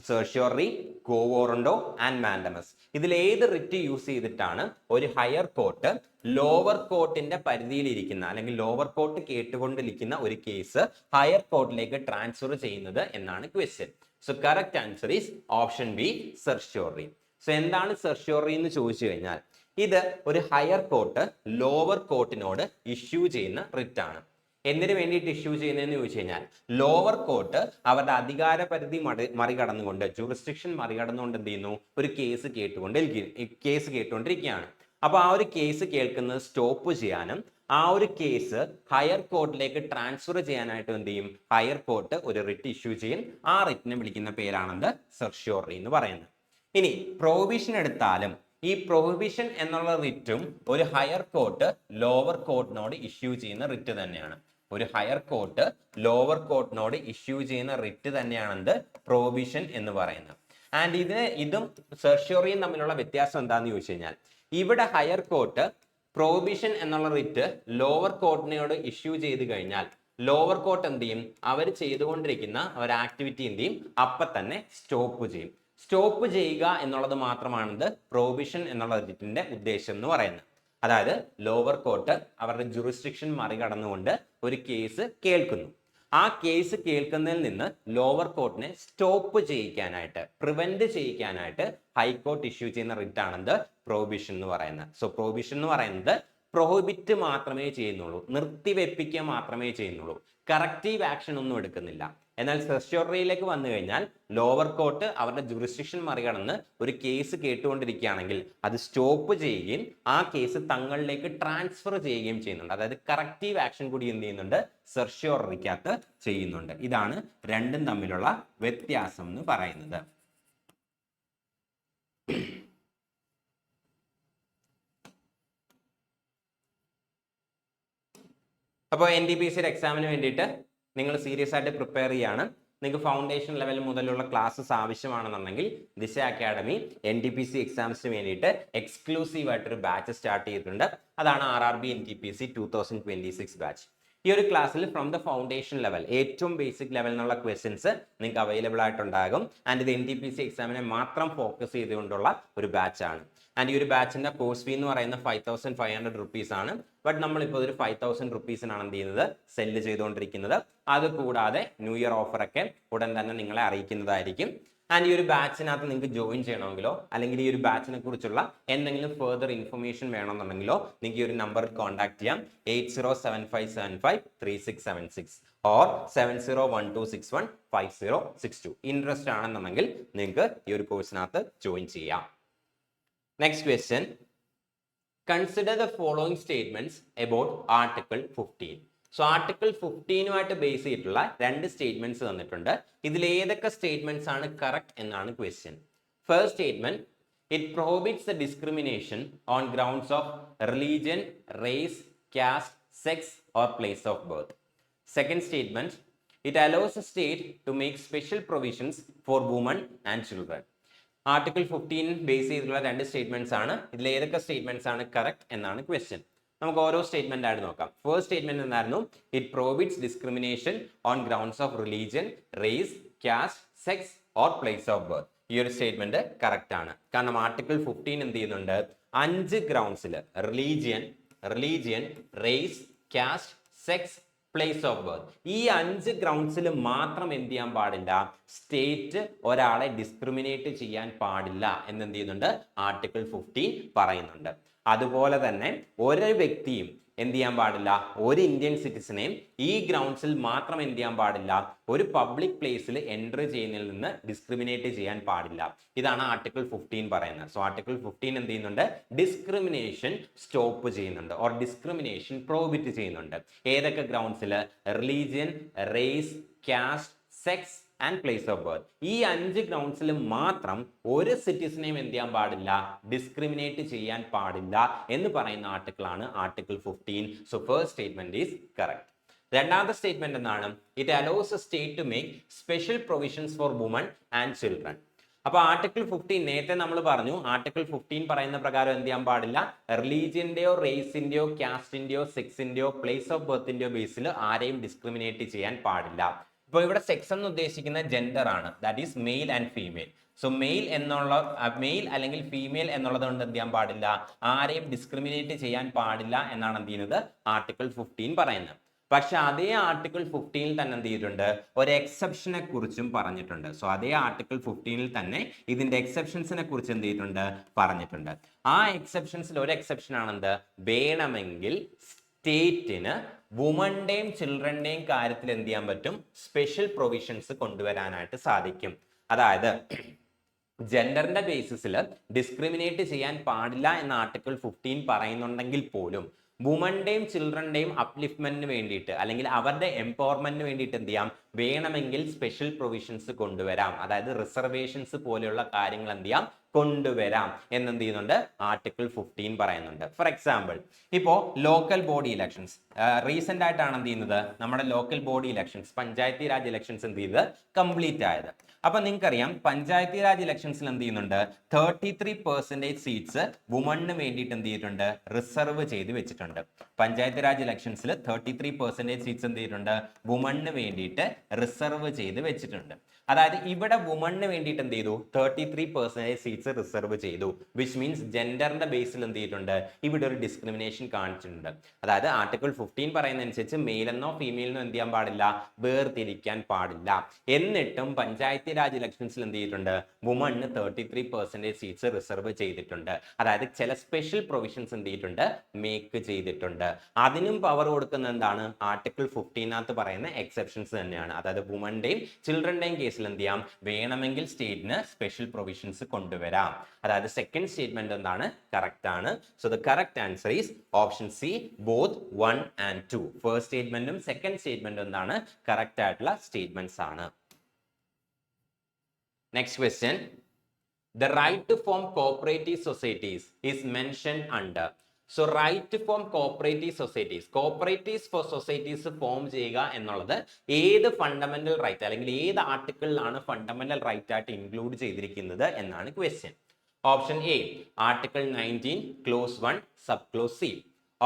certiorari, quo warranto and mandamus. ഇതിൽ ഏത് റിറ്റ് യൂസ് ചെയ്തിട്ടാണ് ഒരു ഹയർ കോർട്ട് ലോവർ കോർട്ടിന്റെ പരിധിയിലിരിക്കുന്ന അല്ലെങ്കിൽ ലോവർ കോർട്ട് കേട്ടുകൊണ്ടിരിക്കുന്ന ഒരു കേസ് ഹയർ കോർട്ടിലേക്ക് ട്രാൻസ്ഫർ ചെയ്യുന്നത് എന്നാണ് question. So correct answer is option B, certiorari. So എന്താണ് സെർഷ്യോറി എന്ന് ചോദിച്ചു കഴിഞ്ഞാൽ, ഇത് ഒരു ഹയർ കോർട്ട് ലോവർ കോർട്ടിനോട് ഇഷ്യൂ ചെയ്യുന്ന റിറ്റ് ആണ്. എന്തിനു വേണ്ടിയിട്ട് ഇഷ്യൂ ചെയ്യുന്നതെന്ന് ചോദിച്ചു കഴിഞ്ഞാൽ, ലോവർ കോർട്ട് അവരുടെ അധികാര പരിധി മറികടന്നുകൊണ്ട്, ജുറിസ്ഡിക്ഷൻ മറികടന്നുകൊണ്ട് എന്ത് ചെയ്യുന്നു, ഒരു കേസ് കേട്ടുകൊണ്ടിരിക്കുകയാണ്. അപ്പൊ ആ ഒരു കേസ് കേൾക്കുന്നത് സ്റ്റോപ്പ് ചെയ്യാനും ആ ഒരു കേസ് ഹയർ കോർട്ടിലേക്ക് ട്രാൻസ്ഫർ ചെയ്യാനായിട്ട് എന്ത് ചെയ്യും, ഹയർ കോർട്ട് ഒരു റിറ്റ് ഇഷ്യൂ ചെയ്യും. ആ റിറ്റിനെ വിളിക്കുന്ന പേരാണെന്ത്, സെർഷ്യോറി എന്ന് പറയുന്നത്. ഇനി പ്രൊഹിബിഷൻ എടുത്താലും ഈ പ്രൊഹിബിഷൻ എന്നുള്ള റിറ്റും ഒരു ഹയർ കോർട്ട് ലോവർ കോർട്ടിനോട് ഇഷ്യൂ ചെയ്യുന്ന റിറ്റ് തന്നെയാണ്. ഒരു ഹയർ കോർട്ട് ലോവർ കോർട്ടിനോട് ഇഷ്യൂ ചെയ്യുന്ന റിറ്റ് തന്നെയാണെന്ത്, പ്രൊഹിബിഷൻ എന്ന് പറയുന്നത്. ആൻഡ് ഇതും സെർഷ്യോറിയും തമ്മിലുള്ള വ്യത്യാസം എന്താണെന്ന് ചോദിച്ചു കഴിഞ്ഞാൽ, ഇവിടെ ഹയർ കോർട്ട് പ്രൊഹിബിഷൻ എന്നുള്ള റിറ്റ് ലോവർ കോർട്ടിനോട് ഇഷ്യൂ ചെയ്ത് കഴിഞ്ഞാൽ ലോവർ കോർട്ട് എന്ത് ചെയ്യും, അവർ ചെയ്തുകൊണ്ടിരിക്കുന്ന ഒരു ആക്ടിവിറ്റി എന്ത് ചെയ്യും, അപ്പം തന്നെ സ്റ്റോപ്പ് ചെയ്യും. സ്റ്റോപ്പ് ചെയ്യുക എന്നുള്ളത് മാത്രമാണിത് പ്രൊഹിബിഷൻ എന്നുള്ള റിറ്റിന്റെ ഉദ്ദേശം എന്ന് പറയുന്നത്. അതായത് ലോവർ കോർട്ട് അവരുടെ ജുറിസ്ഡിക്ഷൻ മറികടന്നുകൊണ്ട് ഒരു കേസ് കേൾക്കുന്നു. ആ കേസ് കേൾക്കുന്നതിൽ നിന്ന് ലോവർ കോർട്ടിനെ സ്റ്റോപ്പ് ചെയ്യിക്കാനായിട്ട്, പ്രിവെന്റ് ചെയ്യിക്കാനായിട്ട് ഹൈക്കോർട്ട് ഇഷ്യൂ ചെയ്യുന്ന റിറ്റ് ആണെന്ത്, പ്രൊഹിബിഷൻ എന്ന് പറയുന്നത്. സോ പ്രൊഹിബിഷൻ എന്ന് പറയുന്നത് പ്രൊഹിബിറ്റ് മാത്രമേ ചെയ്യുന്നുള്ളൂ, നിർത്തിവെപ്പിക്കുക മാത്രമേ ചെയ്യുന്നുള്ളൂ, കറക്റ്റീവ് ആക്ഷൻ ഒന്നും എടുക്കുന്നില്ല. എന്നാൽ സെർഷ്യോറിയിലേക്ക് വന്നു കഴിഞ്ഞാൽ ലോവർ കോർട്ട് അവരുടെ ജുറിസ്ഡിക്ഷൻ മറികടന്ന് ഒരു കേസ് കേട്ടുകൊണ്ടിരിക്കുകയാണെങ്കിൽ അത് സ്റ്റോപ്പ് ചെയ്യുകയും ആ കേസ് തങ്ങളിലേക്ക് ട്രാൻസ്ഫർ ചെയ്യുകയും ചെയ്യുന്നുണ്ട്. അതായത് കറക്റ്റീവ് ആക്ഷൻ കൂടി എന്ത് ചെയ്യുന്നുണ്ട്, സെർഷ്യോറിക്കകത്ത് ചെയ്യുന്നുണ്ട്. ഇതാണ് രണ്ടും തമ്മിലുള്ള വ്യത്യാസം എന്ന് പറയുന്നത്. അപ്പോൾ NTPC എക്സാമിന് വേണ്ടിയിട്ട് നിങ്ങൾ സീരിയസ് ആയിട്ട് പ്രിപ്പയർ ചെയ്യാണ്. നിങ്ങൾക്ക് ഫൗണ്ടേഷൻ ലെവൽ മുതലുള്ള ക്ലാസ്സസ് ആവശ്യമാണെന്നുണ്ടെങ്കിൽ ദിശ അക്കാഡമി NTPC എക്സാംസിന് വേണ്ടിയിട്ട് എക്സ്ക്ലൂസീവ് ആയിട്ടൊരു ബാച്ച് സ്റ്റാർട്ട് ചെയ്തിട്ടുണ്ട്. അതാണ് RRB NTPC 2026 ബാച്ച്. ഈ ഒരു ക്ലാസ്സിൽ ഫ്രം ദ ഫൗണ്ടേഷൻ ലെവൽ, ഏറ്റവും ബേസിക് ലെവൽ എന്നുള്ള ക്വസ്റ്റ്യൻസ് നിങ്ങൾക്ക് അവൈലബിൾ ആയിട്ടുണ്ടാകും. ആൻഡ് ഇത് NTPC എക്സാമിനെ മാത്രം ഫോക്കസ് ചെയ്തുകൊണ്ടുള്ള ഒരു ബാച്ചാണ്. ആൻഡ് ഈ ഒരു ബാച്ചിന്റെ കോഴ്സ് ഫീ എന്ന് പറയുന്നത് 5500 റുപ്പീസ് ആണ്. ബട്ട് നമ്മളിപ്പോൾ ഒരു 5000 റുപ്പീസിനാണ് എന്ത് ചെയ്യുന്നത്, സെല്ല് ചെയ്തുകൊണ്ടിരിക്കുന്നത്. അത് കൂടാതെ ന്യൂ ഇയർ ഓഫർ ഒക്കെ ഉടൻ തന്നെ നിങ്ങളെ അറിയിക്കുന്നതായിരിക്കും. ആൻഡ് ഈ ഒരു ബാച്ചിനകത്ത് നിങ്ങൾക്ക് ജോയിൻ ചെയ്യണമെങ്കിലോ അല്ലെങ്കിൽ ഈ ഒരു ബാച്ചിനെ കുറിച്ചുള്ള എന്തെങ്കിലും ഫെർദർ ഇൻഫർമേഷൻ വേണമെന്നുണ്ടെങ്കിലോ നിങ്ങൾക്ക് ഈ ഒരു നമ്പറിൽ കോൺടാക്ട് ചെയ്യാം. 8075753676 ഓർ 7012615062. ഇൻട്രസ്റ്റ് ആണെന്നുണ്ടെങ്കിൽ നിങ്ങൾക്ക് ഈ ഒരു കോഴ്സിനകത്ത് ജോയിൻ ചെയ്യാം. Next question, consider the following statements about article 15. So article 15 base ചെയ്തിട്ടുള്ള രണ്ട് സ്റ്റേറ്റ്മെന്റ്സ് തന്നിട്ടുണ്ട്. ഇതിൽ ഏതൊക്കെ സ്റ്റേറ്റ്മെന്റ്സ് ആണ് കറക്റ്റ് എന്നാണ് question. First statement, it prohibits the discrimination on grounds of religion, race, caste, sex or place of birth. Second statement, it allows a state to make special provisions for women and children. Article 15 base ചെയ്തിട്ടുള്ള രണ്ട് സ്റ്റേറ്റ്മെന്റ്സ് ആണ്. ഇതിൽ ഏതൊക്കെ സ്റ്റേറ്റ്മെന്റ്സ് ആണ് കറക്റ്റ് എന്നാണ് ക്വസ്റ്റ്യൻ. നമുക്ക് ഓരോ സ്റ്റേറ്റ്മെന്റ് ആയിട്ട് നോക്കാം. ഫസ്റ്റ് സ്റ്റേറ്റ്മെന്റ് എന്തായിരുന്നു? It prohibits discrimination on grounds of religion, race, caste, sex or place of birth. ഈ ഒരു സ്റ്റേറ്റ്മെന്റ് കറക്റ്റ് ആണ്. കാരണം ആർട്ടിക്കിൾ 15 എന്ത് ചെയ്യുന്നുണ്ട്, 5 ഗ്രൗണ്ട്സിൽ religion, race, caste, sex, place of birth, ഈ 5 ഗ്രൗണ്ട്സിൽ മാത്രം എന്ത് ചെയ്യാൻ പാടില്ല, സ്റ്റേറ്റ് ഒരാളെ ഡിസ്ക്രിമിനേറ്റ് ചെയ്യാൻ പാടില്ല എന്ന് എന്ത് ചെയ്യുന്നുണ്ട്, ആർട്ടിക്കിൾ 15 പറയുന്നുണ്ട്. അതുപോലെ തന്നെ ഒരു വ്യക്തിയും എന്ത് ചെയ്യാൻ പാടില്ല, ഒരു ഇന്ത്യൻ സിറ്റിസനെയും ഈ ഗ്രൗണ്ട്സിൽ മാത്രം എന്ത് ചെയ്യാൻ പാടില്ല, ഒരു പബ്ലിക് പ്ലേസിൽ എൻറ്റർ ചെയ്യുന്നതിൽ നിന്ന് ഡിസ്ക്രിമിനേറ്റ് ചെയ്യാൻ പാടില്ല. ഇതാണ് ആർട്ടിക്കിൾ 15 പറയുന്നത്. സോ ആർട്ടിക്കിൾ 15 എന്ത് ചെയ്യുന്നുണ്ട്, ഡിസ്ക്രിമിനേഷൻ സ്റ്റോപ്പ് ചെയ്യുന്നുണ്ട് ഓർ ഡിസ്ക്രിമിനേഷൻ പ്രോഹിബിറ്റ് ചെയ്യുന്നുണ്ട്. ഏതൊക്കെ ഗ്രൗണ്ട്സിൽ? Religion, race, caste, sex and place of birth. ഈ 5 ഗ്രൗണ്ട്സിൽ മാത്രം ഒരു സിറ്റിസനെയും എന്ത് ചെയ്യാൻ പാടില്ല, ഡിസ്ക്രിമിനേറ്റ് ചെയ്യാൻ പാടില്ല എന്ന് പറയുന്ന ആർട്ടിക്കിൾ ആണ് article 15. So first statement is correct. രണ്ടാമത്തെ സ്റ്റേറ്റ്മെന്റ് എന്താണ്? It allows a state to make special provisions for women and children. അപ്പൊ ആർട്ടിക്കിൾ 15 നേരത്തെ നമ്മൾ പറഞ്ഞു, ആർട്ടിക്കിൾ 15 പറയുന്ന പ്രകാരം എന്ത് ചെയ്യാൻ പാടില്ല, റിലീജിയന്റെയോ റേസിന്റെയോ കാസ്റ്റിന്റെയോ സെക്സിന്റെയോ പ്ലേസ് ഓഫ് ബർത്തിന്റെയോ ബേസിൽ ആരെയും ഡിസ്ക്രിമിനേറ്റ് ചെയ്യാൻ പാടില്ല. ഇപ്പോൾ ഇവിടെ സെക്സ് എന്ന് ഉദ്ദേശിക്കുന്ന ജെൻഡർ ആണ്, that is male and female. So male അല്ലെങ്കിൽ ഫീമെയിൽ എന്നുള്ളത് കൊണ്ട് എന്ത് ചെയ്യാൻ പാടില്ല, ആരെയും ഡിസ്ക്രിമിനേറ്റ് ചെയ്യാൻ പാടില്ല എന്നാണ് എന്ത് ചെയ്യുന്നത്, ആർട്ടിക്കിൾ 15 പറയുന്നത്. പക്ഷെ അതേ ആർട്ടിക്കിൾ 15 തന്നെ എന്ത് ചെയ്തിട്ടുണ്ട്, ഒരു എക്സെപ്ഷനെ കുറിച്ചും പറഞ്ഞിട്ടുണ്ട്. സോ അതേ ആർട്ടിക്കിൾ 15 തന്നെ ഇതിന്റെ എക്സെപ്ഷൻസിനെ കുറിച്ച് എന്ത് ചെയ്തിട്ടുണ്ട്, പറഞ്ഞിട്ടുണ്ട്. ആ എക്സെപ്ഷൻസിൽ ഒരു എക്സെപ്ഷൻ ആണെന്ത്, വേണമെങ്കിൽ സ്റ്റേറ്റിന് വുമന്റെയും ചിൽഡ്രന്റെയും കാര്യത്തിൽ എന്ത് ചെയ്യാൻ പറ്റും, സ്പെഷ്യൽ പ്രൊവിഷൻസ് കൊണ്ടുവരാനായിട്ട് സാധിക്കും. അതായത് ജെൻഡറിന്റെ ബേസിസിൽ ഡിസ്ക്രിമിനേറ്റ് ചെയ്യാൻ പാടില്ല എന്ന ആർട്ടിക്കിൾ 15 പറയുന്നുണ്ടെങ്കിൽ പോലും വുമന്റെയും ചിൽഡ്രന്റെയും അപ്ലിഫ്റ്റ്മെന്റിന് വേണ്ടിയിട്ട് അല്ലെങ്കിൽ അവരുടെ എംപവർമെന്റിന് വേണ്ടിയിട്ട് എന്ത് ചെയ്യാം, വേണമെങ്കിൽ സ്പെഷ്യൽ പ്രൊവിഷൻസ് കൊണ്ടുവരാം. അതായത് റിസർവേഷൻസ് പോലെയുള്ള കാര്യങ്ങൾ എന്ത് ചെയ്യാം, കൊണ്ടുവരാം എന്നെന്ത് ചെയ്യുന്നുണ്ട്, ആർട്ടിക്കിൾ 15 പറയുന്നുണ്ട്. ഫോർ എക്സാമ്പിൾ, ഇപ്പോൾ ലോക്കൽ ബോഡി ഇലക്ഷൻസ് റീസെന്റ് ആയിട്ടാണ് എന്ത് ചെയ്യുന്നത്, നമ്മുടെ local body elections, Panchayati Raj elections എന്ത് ചെയ്തത്, കംപ്ലീറ്റ് ആയത്. അപ്പൊ നിങ്ങൾക്കറിയാം പഞ്ചായത്തി രാജ് ഇലക്ഷൻസിൽ എന്ത് ചെയ്യുന്നുണ്ട്, 33% സീറ്റ്സ് വുമണിന് വേണ്ടിയിട്ട് എന്ത് ചെയ്തിട്ടുണ്ട്, റിസർവ് ചെയ്ത് വെച്ചിട്ടുണ്ട്. പഞ്ചായത്ത് രാജ് ഇലക്ഷൻസിൽ 33% സീറ്റ്സ് എന്ത് ചെയ്തിട്ടുണ്ട്, വുമണിന് വേണ്ടിയിട്ട് റിസർവ് ചെയ്ത് വെച്ചിട്ടുണ്ട്. അതായത് ഇവിടെ വുമണിന് വേണ്ടിയിട്ട് എന്ത് ചെയ്തു, 33% സീറ്റ്സ് റിസർവ് ചെയ്തു. വിച്ച് മീൻസ് ജെൻഡറിന്റെ ബേസിൽ എന്ത് ചെയ്തിട്ടുണ്ട്, ഇവിടെ ഒരു ഡിസ്ക്രിമിനേഷൻ കാണിച്ചിട്ടുണ്ട്. അതായത് ആർട്ടിക്കിൾ 15 പറയുന്നതനുസരിച്ച് മെയിലെന്നോ ഫീമെയിലെന്നോ എന്ത് ചെയ്യാൻ പാടില്ല, വേർതിരിക്കാൻ പാടില്ല. എന്നിട്ടും പഞ്ചായത്തി രാജ് ഇലക്ഷൻസിൽ എന്ത് ചെയ്തിട്ടുണ്ട്, വുമണിന് 33% സീറ്റ്സ് റിസർവ് ചെയ്തിട്ടുണ്ട്. അതായത് ചില സ്പെഷ്യൽ പ്രൊവിഷൻസ് എന്ത് ചെയ്തിട്ടുണ്ട്, മേക്ക് ചെയ്തിട്ടുണ്ട്. അതിനും പവർ കൊടുക്കുന്ന എന്താണ്, ആർട്ടിക്കിൾ 15 പറയുന്ന എക്സെപ്ഷൻസ് തന്നെയാണ്. അതായത് വുമന്റെയും ചിൽഡ്രന്റെയും കേസിൽ എന്ത് ചെയ്യാം, വേണമെങ്കിൽ സ്റ്റേറ്റിന് സ്പെഷ്യൽ പ്രൊവിഷൻസ് കൊണ്ടുവരാം. അതായത് സെക്കൻഡ് സ്റ്റേറ്റ്മെന്റ് എന്താണ്, കറക്റ്റ് ആണ്. So the correct answer is option C, both 1 and 2. First സ്റ്റേറ്റ്മെന്റും സെക്കൻഡ് സ്റ്റേറ്റ്മെന്റും എന്താണ്, കറക്റ്റ് ആയിട്ടുള്ള സ്റ്റേറ്റ്മെന്റ്സ് ആണ്. Next question. The right to form cooperative societies is mentioned under. So right to form cooperative societies, cooperatives for societies form ചെയ്യുക എന്നുള്ളത് ഏത് ഫണ്ടമെന്റൽ റൈറ്റ് അല്ലെങ്കിൽ ഏത് ആർട്ടിക്കിളിലാണ് ഫണ്ടമെന്റൽ റൈറ്റ് ആയിട്ട് ഇൻക്ലൂഡ് ചെയ്തിരിക്കുന്നത് എന്നാണ് question. Option A, article 19 clause 1 sub clause C.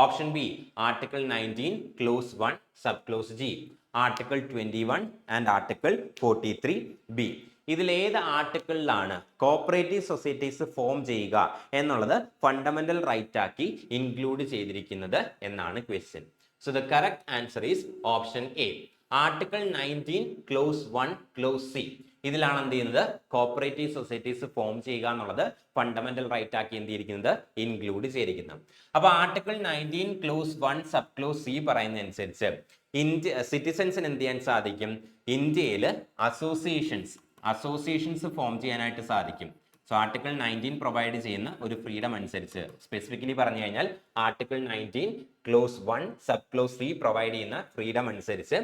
Option B article 19 clause 1 sub close G, article 21 and article 43 B. ഇതിൽ ഏത് ആർട്ടിക്കിളിലാണ് കോപ്പറേറ്റീവ് സൊസൈറ്റീസ് ഫോം ചെയ്യുക എന്നുള്ളത് ഫണ്ടമെന്റൽ റൈറ്റ് ആക്കി ഇൻക്ലൂഡ് ചെയ്തിരിക്കുന്നത് എന്നാണ് question. So the correct answer is option A, article 19 clause 1 close C. ഇതിലാണ് എന്ത് ചെയ്യുന്നത്, കോപ്പറേറ്റീവ് സൊസൈറ്റീസ് ഫോം ചെയ്യുക എന്നുള്ളത് ഫണ്ടമെന്റൽ റൈറ്റ് ആക്കി എന്ത് ചെയ്തിരിക്കുന്നത്, ഇൻക്ലൂഡ് ചെയ്തിരിക്കുന്നത്. അപ്പൊ article 19 clause 1 sub clause C പറയുന്നതനുസരിച്ച് സിറ്റിസൺസിന് എന്ത് ചെയ്യാൻ സാധിക്കും, ഇന്ത്യയിൽ അസോസിയേഷൻസ് ഫോം ചെയ്യാനായിട്ട് സാധിക്കും. സോ ആർട്ടിക്കിൾ 19 പ്രൊവൈഡ് ചെയ്യുന്ന ഒരു ഫ്രീഡം അനുസരിച്ച്, സ്പെസിഫിക്കലി പറഞ്ഞു കഴിഞ്ഞാൽ article 19 clause 1 sub clause C provide ചെയ്യുന്ന ഫ്രീഡം അനുസരിച്ച്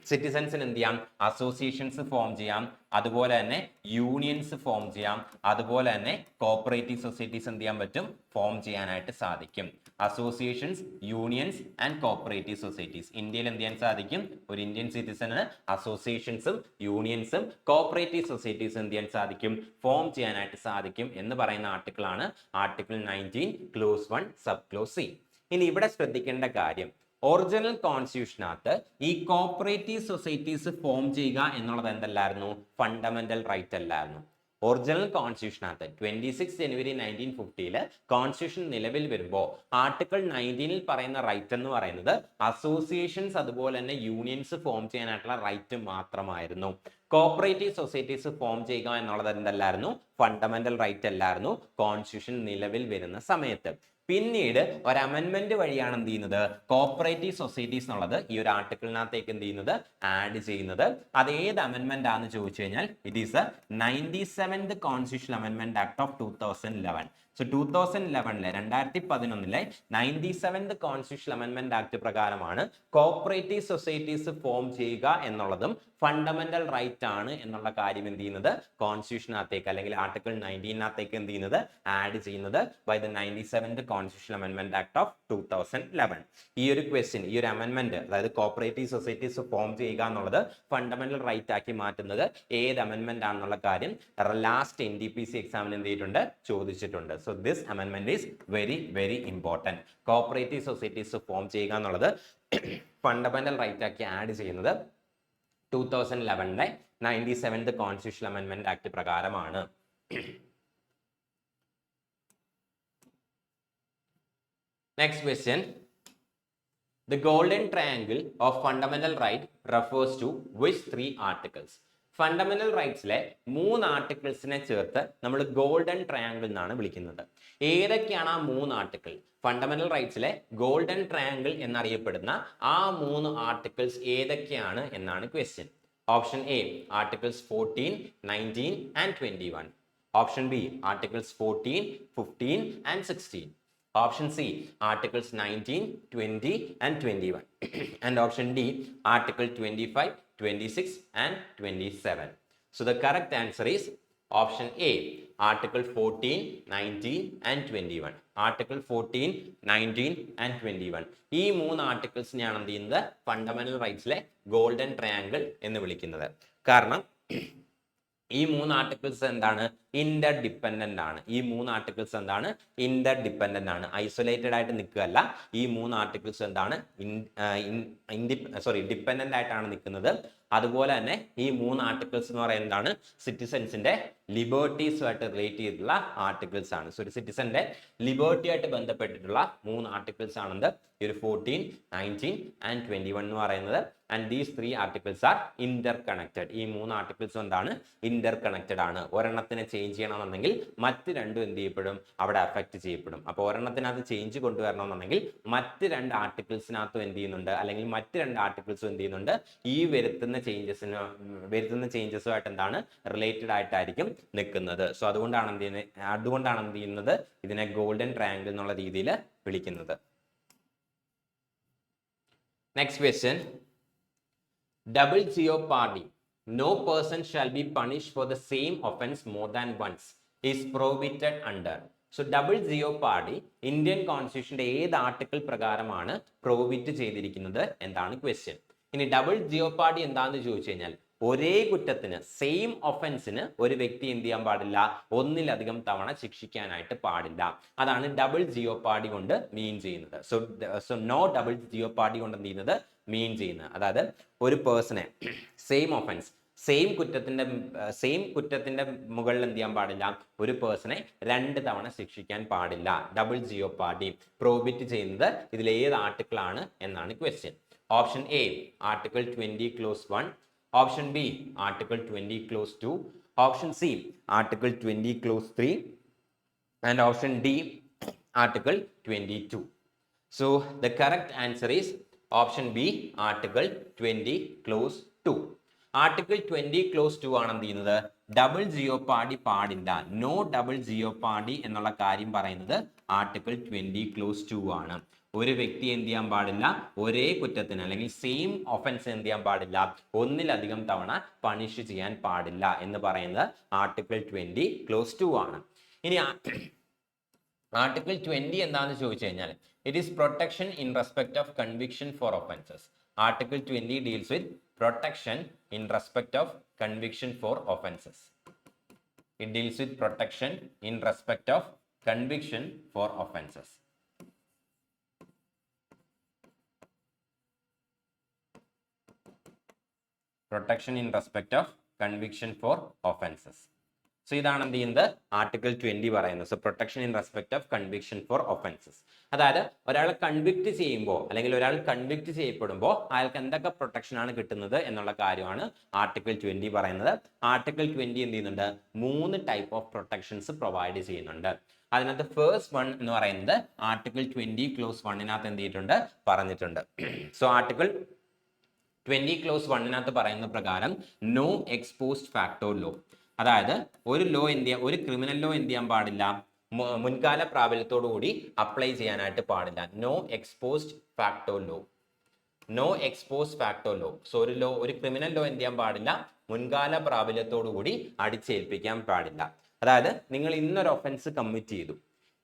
സിറ്റിസൺസിന് എന്ത് ചെയ്യാം, അസോസിയേഷൻസ് ഫോം ചെയ്യാം, അതുപോലെ തന്നെ യൂണിയൻസ് ഫോം ചെയ്യാം, അതുപോലെ തന്നെ കോപ്പറേറ്റീവ് സൊസൈറ്റീസ് എന്ത് ചെയ്യാൻ പറ്റും, ഫോം ചെയ്യാനായിട്ട് സാധിക്കും. Associations, unions and cooperative societies ഇന്ത്യയിൽ എന്ത് ചെയ്യാൻ സാധിക്കും, ഒരു ഇന്ത്യൻ സിറ്റിസണ് അസോസിയേഷൻസും യൂണിയൻസും കോപ്പറേറ്റീവ് സൊസൈറ്റീസും എന്ത് ചെയ്യാൻ സാധിക്കും, ഫോം ചെയ്യാനായിട്ട് സാധിക്കും എന്ന് പറയുന്ന ആർട്ടിക്കിളാണ് article 19 clause 1 sub clause C. ഇനി ഇവിടെ ശ്രദ്ധിക്കേണ്ട കാര്യം, ഒറിജിനൽ കോൺസ്റ്റിറ്റ്യൂഷനകത്ത് ഈ കോപ്പറേറ്റീവ് സൊസൈറ്റീസ് ഫോം ചെയ്യുക എന്നുള്ളത് എന്തല്ലായിരുന്നു, ഫണ്ടമെന്റൽ റൈറ്റ് അല്ലായിരുന്നു. ഒറിജിനൽ കോൺസ്റ്റിറ്റ്യൂഷനകത്ത് 26 ജനുവരി 1950 കോൺസ്റ്റിറ്റ്യൂഷൻ നിലവിൽ വരുമ്പോൾ ആർട്ടിക്കിൾ 19 പറയുന്ന റൈറ്റ് എന്ന് പറയുന്നത് അസോസിയേഷൻസ് അതുപോലെ തന്നെ യൂണിയൻസ് ഫോം ചെയ്യാനായിട്ടുള്ള റൈറ്റ് മാത്രമായിരുന്നു. കോപ്പറേറ്റീവ് സൊസൈറ്റീസ് ഫോം ചെയ്യുക എന്നുള്ളത് എന്തല്ലായിരുന്നു, ഫണ്ടമെന്റൽ റൈറ്റ് അല്ലായിരുന്നു കോൺസ്റ്റിറ്റ്യൂഷൻ നിലവിൽ വരുന്ന സമയത്ത്. പിന്നീട് ഒരു അമെൻമെന്റ് വഴിയാണ് എന്ത് ചെയ്യുന്നത്, കോപ്പറേറ്റീവ് സൊസൈറ്റീസ് എന്നുള്ളത് ഈ ഒരു ആർട്ടിക്കിളിനകത്തേക്ക് എന്ത് ചെയ്യുന്നത്, ആഡ് ചെയ്യുന്നത്. അത് ഏത് അമെൻമെന്റ് ആണെന്ന് ചോദിച്ചു കഴിഞ്ഞാൽ ഇറ്റ് ഈസ് 97th കോൺസ്റ്റിറ്റ്യൂഷൻ അമെൻമെന്റ് act of 2011. So 2011 2011 97th constitution അമെൻമെന്റ് ആക്ട് പ്രകാരമാണ് കോപ്പറേറ്റീവ് സൊസൈറ്റീസ് ഫോം ചെയ്യുക എന്നുള്ളതും ഫണ്ടമെന്റൽ റൈറ്റ് ആണ് എന്നുള്ള കാര്യം എന്ത് ചെയ്യുന്നത്, കോൺസ്റ്റിറ്റ്യൂഷനകത്തേക്ക് അല്ലെങ്കിൽ ആർട്ടിക്കിൾ 19 എന്ത് ചെയ്യുന്നത്, ആഡ് ചെയ്യുന്നത് ബൈ ദ 97th കോൺസ്റ്റിറ്റ്യൂഷൻ അമെൻമെന്റ് ആക്ട് ഓഫ് 2011. ഈ ഒരു ക്വസ്റ്റ്യൻ, ഈ ഒരു അമെൻമെന്റ്, അതായത് കോപ്പറേറ്റീവ് സൊസൈറ്റീസ് ഫോം ചെയ്യുക എന്നുള്ളത് ഫണ്ടമെന്റൽ റൈറ്റ് ആക്കി മാറ്റുന്നത് ഏത് അമെൻമെന്റ് ആണെന്നുള്ള കാര്യം ലാസ്റ്റ് NTPC എക്സാമിന് എന്ത് ചെയ്തിട്ടുണ്ട്, ചോദിച്ചിട്ടുണ്ട്. സോ ദിസ് അമെൻമെന്റ് is very very important. Cooperative societies form ചെയ്യുക എന്നുള്ളത് ഫണ്ടമെന്റൽ റൈറ്റ് ആക്കി ആഡ് ചെയ്യുന്നത് 2011 97th കോൺസ്റ്റിറ്റ്യൂഷൻ അമെൻമെന്റ് ആക്ട് പ്രകാരമാണ്. Next question. The golden triangle of fundamental right refers to which 3 articles? Fundamental റൈറ്റ്സിലെ 3 ആർട്ടിക്കിൾസിനെ ചേർത്ത് നമ്മൾ ഗോൾഡൻ ട്രയാങ്കിൾ എന്നാണ് വിളിക്കുന്നത്. ഏതൊക്കെയാണ് ആ 3 ആർട്ടിക്കിൾ? ഫണ്ടമെന്റൽ റൈറ്റ്സിലെ ഗോൾഡൻ ട്രയാങ്കിൾ എന്നറിയപ്പെടുന്ന ആ 3 ആർട്ടിക്കിൾസ് ഏതൊക്കെയാണ് എന്നാണ് question. Option A articles 14, 19 and 21. Option B articles 14, 15 and 16. Option C, Articles 19, 20 and 21. And option D, Article 25, 26 and 27. So the correct answer is option A, Article 14, 19 and 21. Article 14, 19 and 21. ഈ 3 ആർട്ടിക്കിൾസിനെയാണ് എന്ത് ചെയ്യുന്നത്, ഫണ്ടമെന്റൽ റൈറ്റ്സിലെ ഗോൾഡൻ ട്രയാങ്കിൾ എന്ന് വിളിക്കുന്നത്. കാരണം ഈ 3 ആർട്ടിക്കിൾസ് എന്താണ്, ഇന്റർ ഡിപ്പെൻഡന്റ് ആണ്. ഈ 3 ആർട്ടിക്കിൾസ് എന്താണ്, ഇന്റർ ഡിപ്പെൻഡന്റ് ആണ്, ഐസൊലേറ്റഡ് ആയിട്ട് നിൽക്കുകയല്ല. ഈ 3 ആർട്ടിക്കിൾസ് എന്താണ്, ഡിപ്പെൻഡന്റ് ആയിട്ടാണ് നിൽക്കുന്നത്. അതുപോലെ തന്നെ ഈ 3 ആർട്ടിക്കിൾസ് എന്ന് പറയുന്നത് എന്താണ്, സിറ്റിസൺസിന്റെ ലിബർട്ടീസുമായിട്ട് റിലേറ്റ് ചെയ്തിട്ടുള്ള ആർട്ടിക്കിൾസ് ആണ്. സോ ഒരു സിറ്റിസന്റെ ലിബർട്ടി ആയിട്ട് ബന്ധപ്പെട്ടിട്ടുള്ള 3 ആർട്ടിക്കിൾസ് ആണെന്ന് ഈ ഒരു 14, 19 and 21 എന്ന് പറയുന്നത്. And these 3 articles are Inter connected. ഈ 3 ആർട്ടിക്കിൾസ് എന്താണ്, ഇന്റർ കണക്റ്റഡ് ആണ്. ഒരെണ്ണത്തിനെ ചേഞ്ച് ചെയ്യണമെന്നുണ്ടെങ്കിൽ മറ്റ് 2 എന്ത് ചെയ്യപ്പെടും, അവിടെ അഫക്റ്റ് ചെയ്യപ്പെടും. അപ്പോൾ ഒരെണ്ണത്തിനകത്ത് ചേഞ്ച് കൊണ്ടുവരണമെന്നുണ്ടെങ്കിൽ മറ്റ് 2 ആർട്ടിക്കിൾസിനകത്തും എന്ത് ചെയ്യുന്നുണ്ട്, അല്ലെങ്കിൽ മറ്റ് 2 ആർട്ടിക്കിൾസും എന്ത് ചെയ്യുന്നുണ്ട്, ഈ വരുത്തുന്ന ചേഞ്ചസുമായിട്ട് എന്താണ്, റിലേറ്റഡ് ആയിട്ടായിരിക്കും നിൽക്കുന്നത്. സോ അതുകൊണ്ടാണ് എന്ത് ചെയ്യുന്നത് ഇതിനെ ഗോൾഡൻ ട്രയാങ്കിൾ എന്നുള്ള രീതിയിൽ വിളിക്കുന്നത്. Next question. Double jeopardy. No person shall be punished for the same offense more than once is prohibited under. So double jeopardy Indian കോൺസ്റ്റിറ്റ്യൂഷന്റെ ഏത് ആർട്ടിക്കിൾ പ്രകാരമാണ് പ്രോഹിബിറ്റ് ചെയ്തിരിക്കുന്നത് എന്താണ് ക്വസ്റ്റ്യൻ. ഇനി ഡബിൾ ജിയോപാർഡി എന്താണെന്ന് ചോദിച്ചു കഴിഞ്ഞാൽ ഒരേ കുറ്റത്തിന് സെയിം ഒഫൻസിന് ഒരു വ്യക്തി എന്ത് ചെയ്യാൻ പാടില്ല, ഒന്നിലധികം തവണ ശിക്ഷിക്കാനായിട്ട് പാടില്ല. അതാണ് ഡബിൾ ജിയോപാഡി കൊണ്ട് മീൻ ചെയ്യുന്നത്. സോ നോ ഡബിൾ ജിയോപാഡി കൊണ്ട് എന്ത് ചെയ്യുന്നത്, മീൻ ചെയ്യുന്നത്. അതായത് ഒരു പേഴ്സണെ സെയിം ഒഫൻസ് സെയിം കുറ്റത്തിന്റെ മുകളിൽ എന്ത് ചെയ്യാൻ പാടില്ല, ഒരു പേഴ്സണെ 2 തവണ ശിക്ഷിക്കാൻ പാടില്ല. ഡബിൾ ജിയോപാഡി പ്രോഹിബിറ്റ് ചെയ്യുന്നത് ഇതിൽ ഏത് ആർട്ടിക്കിൾ ആണ് എന്നാണ് question. Option A article 20 close 1, option B article 20 close 2, option C article 20 clause 3 and option D article 22. So the correct answer is option B article 20 clause 2. Article 20 close 2 ആണ് എന്ത് ചെയ്യുന്നത്, ഡബിൾ ജിയോപാഡി പാടില്ല, നോ ഡബിൾ ജിയോപാഡി എന്നുള്ള കാര്യം പറയുന്നത് ആർട്ടിക്കിൾ 20 ക്ലോസ് 2 ആണ്. ഒരു വ്യക്തി എന്ത് ചെയ്യാൻ പാടില്ല, ഒരേ കുറ്റത്തിന് അല്ലെങ്കിൽ സെയിം ഒഫൻസ് എന്ത് ചെയ്യാൻ പാടില്ല, ഒന്നിലധികം തവണ പണിഷ് ചെയ്യാൻ പാടില്ല എന്ന് പറയുന്നത് ആർട്ടിക്കിൾ 20 ക്ലോസ് 2 ആണ്. ഇനി ആർട്ടിക്കിൾ 20 എന്താണെന്ന് ചോദിച്ചു കഴിഞ്ഞാൽ it is protection in respect of conviction for offences. Article 20 deals with protection in respect of conviction for offences. It deals with protection in respect of conviction for offenses. Protection in respect of conviction for offenses. So ഇതാണ് എന്ത് ചെയ്യുന്നത്, ആർട്ടിക്കിൾ 20 പറയുന്നത്. So protection in respect of conviction for offences. അതായത് ഒരാൾ കൺവിക്ട് ചെയ്യുമ്പോൾ അല്ലെങ്കിൽ ഒരാൾ കൺവിക്ട് ചെയ്യപ്പെടുമ്പോൾ അയാൾക്ക് എന്തൊക്കെ പ്രൊട്ടക്ഷൻ ആണ് കിട്ടുന്നത് എന്നുള്ള കാര്യമാണ് ആർട്ടിക്കിൾ 20 പറയുന്നത്. ആർട്ടിക്കിൾ 20 എന്ത് ചെയ്യുന്നുണ്ട്, 3 ടൈപ്പ് ഓഫ് പ്രൊട്ടക്ഷൻസ് പ്രൊവൈഡ് ചെയ്യുന്നുണ്ട്. അതിനകത്ത് ഫസ്റ്റ് വൺ എന്ന് പറയുന്നത് ആർട്ടിക്കിൾ 20 ക്ലോസ് 1 എന്ത് ചെയ്തിട്ടുണ്ട്, പറഞ്ഞിട്ടുണ്ട്. സോ ആർട്ടിക്കിൾ 20 ക്ലോസ് 1 പറയുന്ന പ്രകാരം നോ എക്സ്പോസ്ഡ് ഫാക്ടോ ലോ. അതായത് ഒരു ക്രിമിനൽ ലോ എന്ത് ചെയ്യാൻ പാടില്ല, മുൻകാല പ്രാബല്യത്തോടു കൂടി അപ്ലൈ ചെയ്യാനായിട്ട് പാടില്ല. No ex post facto law. No ex post facto law. So ഒരു ക്രിമിനൽ ലോ എന്ത് ചെയ്യാൻ പാടില്ല, മുൻകാല പ്രാബല്യത്തോടു കൂടി അടിച്ചേൽപ്പിക്കാൻ പാടില്ല. അതായത് നിങ്ങൾ ഇന്നൊരു ഒഫൻസ് കമ്മിറ്റ് ചെയ്തു,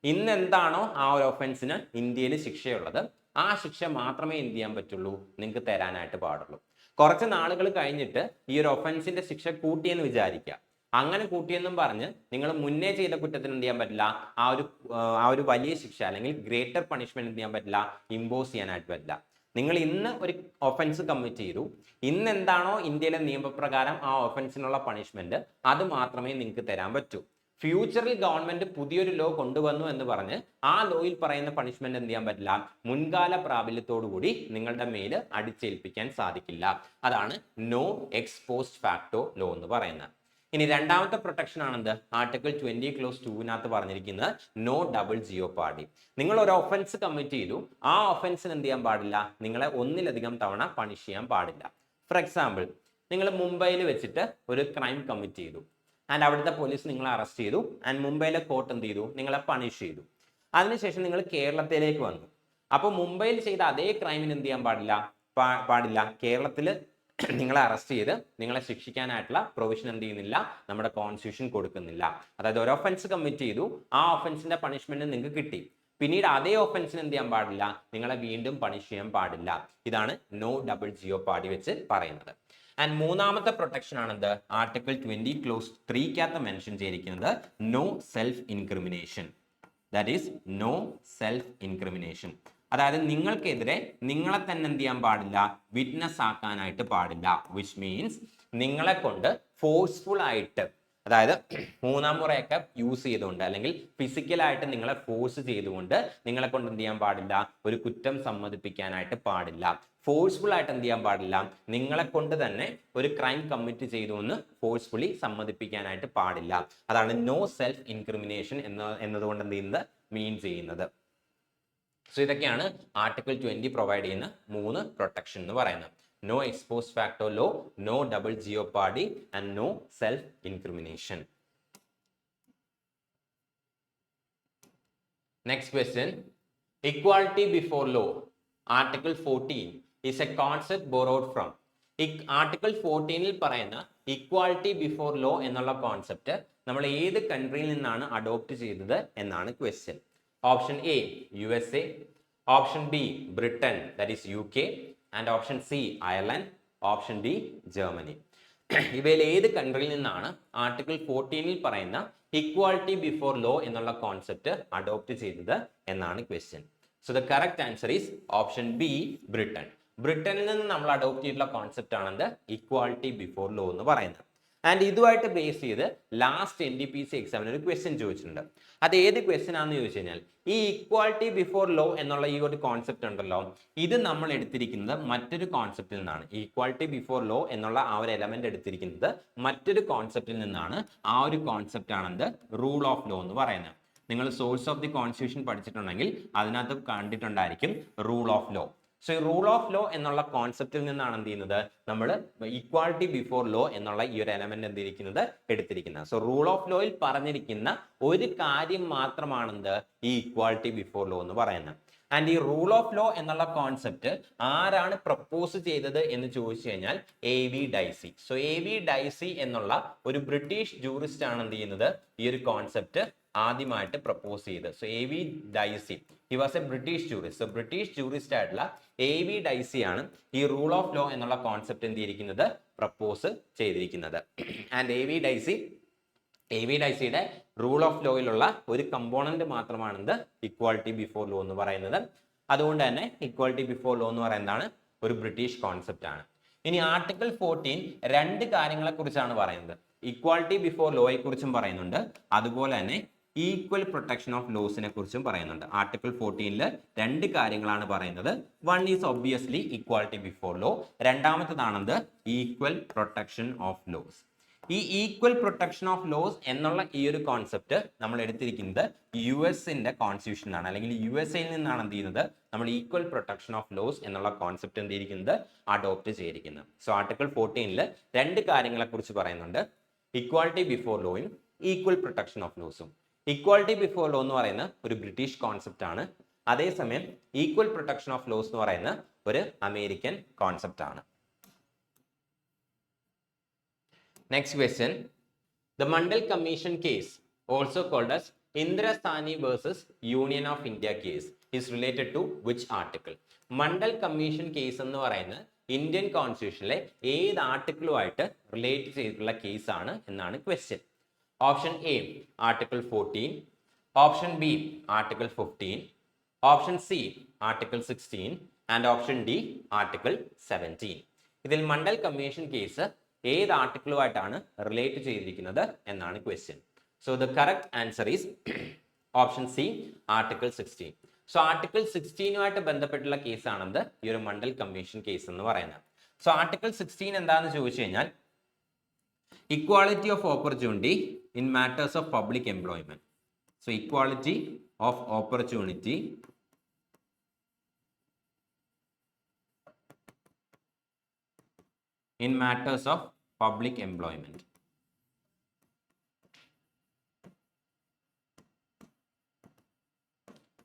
ഇന്ന് എന്താണോ ആ ഒരു ഒഫൻസിന് ഇന്ത്യയിൽ ശിക്ഷയുള്ളത്, ആ ശിക്ഷ മാത്രമേ എന്ത് ചെയ്യാൻ പറ്റുള്ളൂ, നിങ്ങൾക്ക് തരാനായിട്ട് പാടുള്ളൂ. കുറച്ച് നാളുകൾ കഴിഞ്ഞിട്ട് ഈ ഒരു ഒഫൻസിന്റെ ശിക്ഷ കൂട്ടിയെന്ന് വിചാരിക്കുക. അങ്ങനെ കൂട്ടിയെന്നും പറഞ്ഞ് നിങ്ങൾ മുന്നേ ചെയ്ത കുറ്റത്തിന് എന്ത് ചെയ്യാൻ പറ്റില്ല, ആ ഒരു വലിയ ശിക്ഷ അല്ലെങ്കിൽ ഗ്രേറ്റർ പണിഷ്മെന്റ് എന്ത് ചെയ്യാൻ പറ്റില്ല, ഇമ്പോസ് ചെയ്യാനായിട്ട് പറ്റില്ല. നിങ്ങൾ ഇന്ന് ഒരു ഒഫൻസ് കമ്മിറ്റ് ചെയ്തു, ഇന്ന് എന്താണോ ഇന്ത്യയിലെ നിയമപ്രകാരം ആ ഒഫൻസിനുള്ള പണിഷ്മെന്റ്, അത് മാത്രമേ നിങ്ങൾക്ക് തരാൻ പറ്റൂ. ഫ്യൂച്ചറിൽ ഗവൺമെന്റ് പുതിയൊരു ലോ കൊണ്ടുവന്നു എന്ന് പറഞ്ഞ് ആ ലോയിൽ പറയുന്ന പണിഷ്മെന്റ് എന്ത് ചെയ്യാൻ പറ്റില്ല, മുൻകാല പ്രാബല്യത്തോടു കൂടി നിങ്ങളുടെ മേൽ അടിച്ചേൽപ്പിക്കാൻ സാധിക്കില്ല. അതാണ് നോ എക്സ്പോസ്ഡ് ഫാക്ടോ ലോ എന്ന് പറയുന്നത്. ഇനി രണ്ടാമത്തെ പ്രൊട്ടക്ഷൻ ആണെന്ത്, ആർട്ടിക്കിൾ 20 ക്ലോസ് 2 പറഞ്ഞിരിക്കുന്നത് നോ ഡബിൾ ജിയോപാഡി. നിങ്ങൾ ഒരു ഒഫൻസ് കമ്മിറ്റ് ചെയ്തു, ആ ഒഫൻസിന് എന്ത് ചെയ്യാൻ പാടില്ല, നിങ്ങളെ ഒന്നിലധികം തവണ പണിഷ് ചെയ്യാൻ പാടില്ല. ഫോർ എക്സാമ്പിൾ, നിങ്ങൾ മുംബൈയിൽ വെച്ചിട്ട് ഒരു ക്രൈം കമ്മിറ്റ് ചെയ്തു ആൻഡ് അവിടുത്തെ പോലീസ് നിങ്ങളെ അറസ്റ്റ് ചെയ്തു ആൻഡ് മുംബൈയിലെ കോർട്ട് എന്ത് ചെയ്തു, നിങ്ങളെ പണിഷ് ചെയ്തു. അതിനുശേഷം നിങ്ങൾ കേരളത്തിലേക്ക് വന്നു. അപ്പോൾ മുംബൈയിൽ ചെയ്ത അതേ ക്രൈമിന് എന്ത് ചെയ്യാൻ പാടില്ല, കേരളത്തിൽ നിങ്ങളെ അറസ്റ്റ് ചെയ്ത് നിങ്ങളെ ശിക്ഷിക്കാനായിട്ടുള്ള പ്രൊവിഷൻ എന്ത് ചെയ്യുന്നില്ല, നമ്മുടെ കോൺസ്റ്റിറ്റ്യൂഷൻ കൊടുക്കുന്നില്ല. അതായത് ഒരു ഒഫൻസ് കമ്മിറ്റ് ചെയ്തു, ആ ഒഫൻസിന്റെ പണിഷ്മെന്റ് നിങ്ങൾക്ക് കിട്ടി, പിന്നീട് അതേ ഒഫൻസിന് എന്ത് ചെയ്യാൻ പാടില്ല, നിങ്ങളെ വീണ്ടും പണിഷ് ചെയ്യാൻ പാടില്ല. ഇതാണ് നോ ഡബിൾ ജിയോപാഡി വെച്ച് പറയുന്നത്. ആൻഡ് മൂന്നാമത്തെ പ്രൊട്ടക്ഷൻ ആണെന്ത്, ആർട്ടിക്കിൾ 20 ക്ലോസ് 3 മെൻഷൻ ചെയ്തിരിക്കുന്നത് no self incrimination. That is no self incrimination. അതായത് നിങ്ങൾക്കെതിരെ നിങ്ങളെ തന്നെ എന്ത് ചെയ്യാൻ പാടില്ല, വിറ്റ്നസ് ആക്കാനായിട്ട് പാടില്ല. വിച്ച് മീൻസ് നിങ്ങളെ കൊണ്ട് ഫോഴ്സ്ഫുൾ ആയിട്ട്, അതായത് മൂന്നാം മുറയൊക്കെ യൂസ് ചെയ്തുകൊണ്ട് അല്ലെങ്കിൽ ഫിസിക്കലായിട്ട് നിങ്ങളെ ഫോഴ്സ് ചെയ്തുകൊണ്ട് നിങ്ങളെ കൊണ്ട് എന്ത് ചെയ്യാൻ പാടില്ല, ഒരു കുറ്റം സമ്മതിപ്പിക്കാനായിട്ട് പാടില്ല. ഫോഴ്സ്ഫുൾ ആയിട്ട് എന്ത് ചെയ്യാൻ പാടില്ല, നിങ്ങളെ കൊണ്ട് തന്നെ ഒരു ക്രൈം കമ്മിറ്റ് ചെയ്തു എന്ന് ഫോഴ്സ്ഫുള്ളി സമ്മതിപ്പിക്കാനായിട്ട് പാടില്ല. അതാണ് നോ സെൽഫ് ഇൻക്രിമിനേഷൻ എന്നതുകൊണ്ട് എന്ത് ചെയ്യുന്നത്, മീൻ ചെയ്യുന്നത്. സോ ഇതൊക്കെയാണ് ആർട്ടിക്കിൾ 20 പ്രൊവൈഡ് ചെയ്യുന്ന 3 പ്രൊട്ടക്ഷൻ എന്ന് പറയുന്നത്. No ex post facto law, no double jeopardy and no self incrimination. Next question, equality before law article 14 is a concept borrowed from. Article 14 പറയുന്ന ഇക്വാലിറ്റി ബിഫോർ ലോ എന്നുള്ള കോൺസെപ്റ്റ് നമ്മൾ ഏത് കൺട്രിയിൽ നിന്നാണ് അഡോപ്റ്റ് ചെയ്തത് എന്നാണ് question. Option A USA, option B Britain that is UK, and option C Ireland, option D Germany. ഇവയിൽ ഏത് കൺട്രിയിൽ നിന്നാണ് ആർട്ടിക്കിൾ 14ൽ പറയുന്ന ഇക്വാളിറ്റി ബിഫോർ ലോ എന്നുള്ള കോൺസെപ്റ്റ് അഡോപ്റ്റ് ചെയ്തത് എന്നാണ് question. So the correct answer is option B, Britain. ബ്രിട്ടനിൽ നിന്ന് നമ്മൾ അഡോപ്റ്റ് ചെയ്തിട്ടുള്ള കോൺസെപ്റ്റ് ആണെന്ത് ഇക്വാളിറ്റി ബിഫോർ ലോ എന്ന് പറയുന്നത്. ആൻഡ് ഇതുമായിട്ട് ബേസ് ചെയ്ത് ലാസ്റ്റ് NTPC എക്സാമിന് ഒരു ക്വസ്റ്റ്യൻ ചോദിച്ചിട്ടുണ്ട്. അത് ഏത് ക്വസ്റ്റ്യൻ ആണെന്ന് ചോദിച്ചു കഴിഞ്ഞാൽ ഈ ഇക്വാളിറ്റി ബിഫോർ ലോ എന്നുള്ള ഈ ഒരു കോൺസെപ്റ്റ് ഉണ്ടല്ലോ, ഇത് നമ്മൾ എടുത്തിരിക്കുന്നത് മറ്റൊരു കോൺസെപ്റ്റിൽ നിന്നാണ്. ഈക്വാളിറ്റി ബിഫോർ ലോ എന്നുള്ള ആ ഒരു എലമെന്റ് എടുത്തിരിക്കുന്നത് മറ്റൊരു കോൺസെപ്റ്റിൽ നിന്നാണ്. ആ ഒരു കോൺസെപ്റ്റ് ആണെന്ത് റൂൾ ഓഫ് ലോ എന്ന് പറയുന്നത്. നിങ്ങൾ സോഴ്സ് ഓഫ് ദി കോൺസ്റ്റിറ്റ്യൂഷൻ പഠിച്ചിട്ടുണ്ടെങ്കിൽ അതിനകത്ത് കണ്ടിട്ടുണ്ടായിരിക്കും റൂൾ ഓഫ് ലോ. സോ ഈ റൂൾ ഓഫ് ലോ എന്നുള്ള കോൺസെപ്റ്റിൽ നിന്നാണ് എന്ത് ചെയ്യുന്നത്, നമ്മൾ ഈക്വാളിറ്റി ബിഫോർ ലോ എന്നുള്ള ഈ ഒരു എലമെന്റ് എന്തിരിക്കുന്നത് എടുത്തിരിക്കുന്നത്. സോ റൂൾ ഓഫ് ലോയിൽ പറഞ്ഞിരിക്കുന്ന ഒരു കാര്യം മാത്രമാണെന്ത് ഈ ഈക്വാളിറ്റി ബിഫോർ ലോ എന്ന് പറയുന്നത്. ആൻഡ് ഈ റൂൾ ഓഫ് ലോ എന്നുള്ള കോൺസെപ്റ്റ് ആരാണ് പ്രപ്പോസ് ചെയ്തത് എന്ന് ചോദിച്ചു കഴിഞ്ഞാൽ AV Dicey. So AV Dicey എന്നുള്ള ഒരു ബ്രിട്ടീഷ് ജൂറിസ്റ്റ് ആണ് എന്ത് ചെയ്യുന്നത് ഈ ഒരു കോൺസെപ്റ്റ് ആദ്യമായിട്ട് പ്രപ്പോസ് ചെയ്തത്. So AV Dicey, he was A British jurist. So British jurist ആയിട്ടുള്ള AV ഡൈസി ആണ് ഈ റൂൾ ഓഫ് ലോ എന്നുള്ള കോൺസെപ്റ്റ് എന്ത് ചെയ്തിരിക്കുന്നത് പ്രപ്പോസ് ചെയ്തിരിക്കുന്നത്. ആൻഡ് AV ഡൈസിയുടെ റൂൾ ഓഫ് ലോയിലുള്ള ഒരു കമ്പോണന്റ് മാത്രമാണ് എന്ത് ഇക്വാളിറ്റി ബിഫോർ ലോ എന്ന് പറയുന്നത്. അതുകൊണ്ട് തന്നെ ഇക്വാളിറ്റി ബിഫോർ ലോ എന്ന് പറയുന്നതാണ് ഒരു ബ്രിട്ടീഷ് കോൺസെപ്റ്റ് ആണ്. ഇനി ആർട്ടിക്കിൾ 14 രണ്ട് കാര്യങ്ങളെ കുറിച്ചാണ് പറയുന്നത്. ഇക്വാളിറ്റി ബിഫോർ ലോയെ കുറിച്ചും പറയുന്നുണ്ട്, അതുപോലെ തന്നെ ഈക്വൽ പ്രൊട്ടക്ഷൻ ഓഫ് ലോസിനെ കുറിച്ചും പറയുന്നുണ്ട്. ആർട്ടിക്കിൾ 14ൽ രണ്ട് കാര്യങ്ങളാണ് പറയുന്നത്. One is obviously equality before law, രണ്ടാമത്തേതാണെന്ത് ഈക്വൽ പ്രൊട്ടക്ഷൻ ഓഫ് ലോസ്. ഈ ഈക്വൽ പ്രൊട്ടക്ഷൻ ഓഫ് ലോസ് എന്നുള്ള ഈ ഒരു കോൺസെപ്റ്റ് നമ്മൾ എടുത്തിരിക്കുന്നത് US-ന്റെ കോൺസ്റ്റിറ്റ്യൂഷനാണ്, അല്ലെങ്കിൽ USA-യിൽ നിന്നാണ് എന്ത് ചെയ്യുന്നത് നമ്മൾ ഈക്വൽ പ്രൊട്ടക്ഷൻ ഓഫ് ലോസ് എന്നുള്ള കോൺസെപ്റ്റ് എന്ത് ചെയ്തിരിക്കുന്നത് അഡോപ്റ്റ് ചെയ്തിരിക്കുന്നത്. സോ ആർട്ടിക്കിൾ 14ൽ രണ്ട് കാര്യങ്ങളെ കുറിച്ച് പറയുന്നുണ്ട്, ഇക്വാളിറ്റി ബിഫോർ ലോയും ഈക്വൽ പ്രൊട്ടക്ഷൻ ഓഫ് ലോസും. ഇക്വാളിറ്റി ബിഫോർ ലോ എന്ന് പറയുന്ന ഒരു ബ്രിട്ടീഷ് കോൺസെപ്റ്റ് ആണ്, അതേസമയം ഈക്വൽ പ്രൊട്ടക്ഷൻ ഓഫ് ലോസ് എന്ന് പറയുന്ന ഒരു അമേരിക്കൻ കോൺസെപ്റ്റ് ആണ്. Next question. The Mandal Commission case, also called as Indira Sahni versus Union of India case, is related to which article? Mandal Commission case എന്ന് പറയുന്നത് ഇന്ത്യൻ കോൺസ്റ്റിറ്റ്യൂഷനിലെ ഏത് ആർട്ടിക്കിളുമായിട്ട് റിലേറ്റ് ചെയ്തിട്ടുള്ള കേസ് ആണ് എന്നാണ് question. Option A article 14, option B article 15, option C article 16 and option D article 17. ഇതിൽ മണ്ഡൽ കമ്മീഷൻ കേസ് ഏത് ആർട്ടിക്കിളുമായിട്ടാണ് റിലേറ്റ് ചെയ്തിരിക്കുന്നത് എന്നാണ് question. So the correct answer is option C article 16. So article 16 ബന്ധപ്പെട്ടുള്ള കേസാണെന്ത് ഈ ഒരു മണ്ഡൽ കമ്മീഷൻ കേസ് എന്ന് പറയുന്നത്. സോ ആർട്ടിക്കിൾ 16 എന്താണെന്ന് ചോദിച്ചു കഴിഞ്ഞാൽ equality of opportunity in matters of public employment. So equality of opportunity in matters of public employment.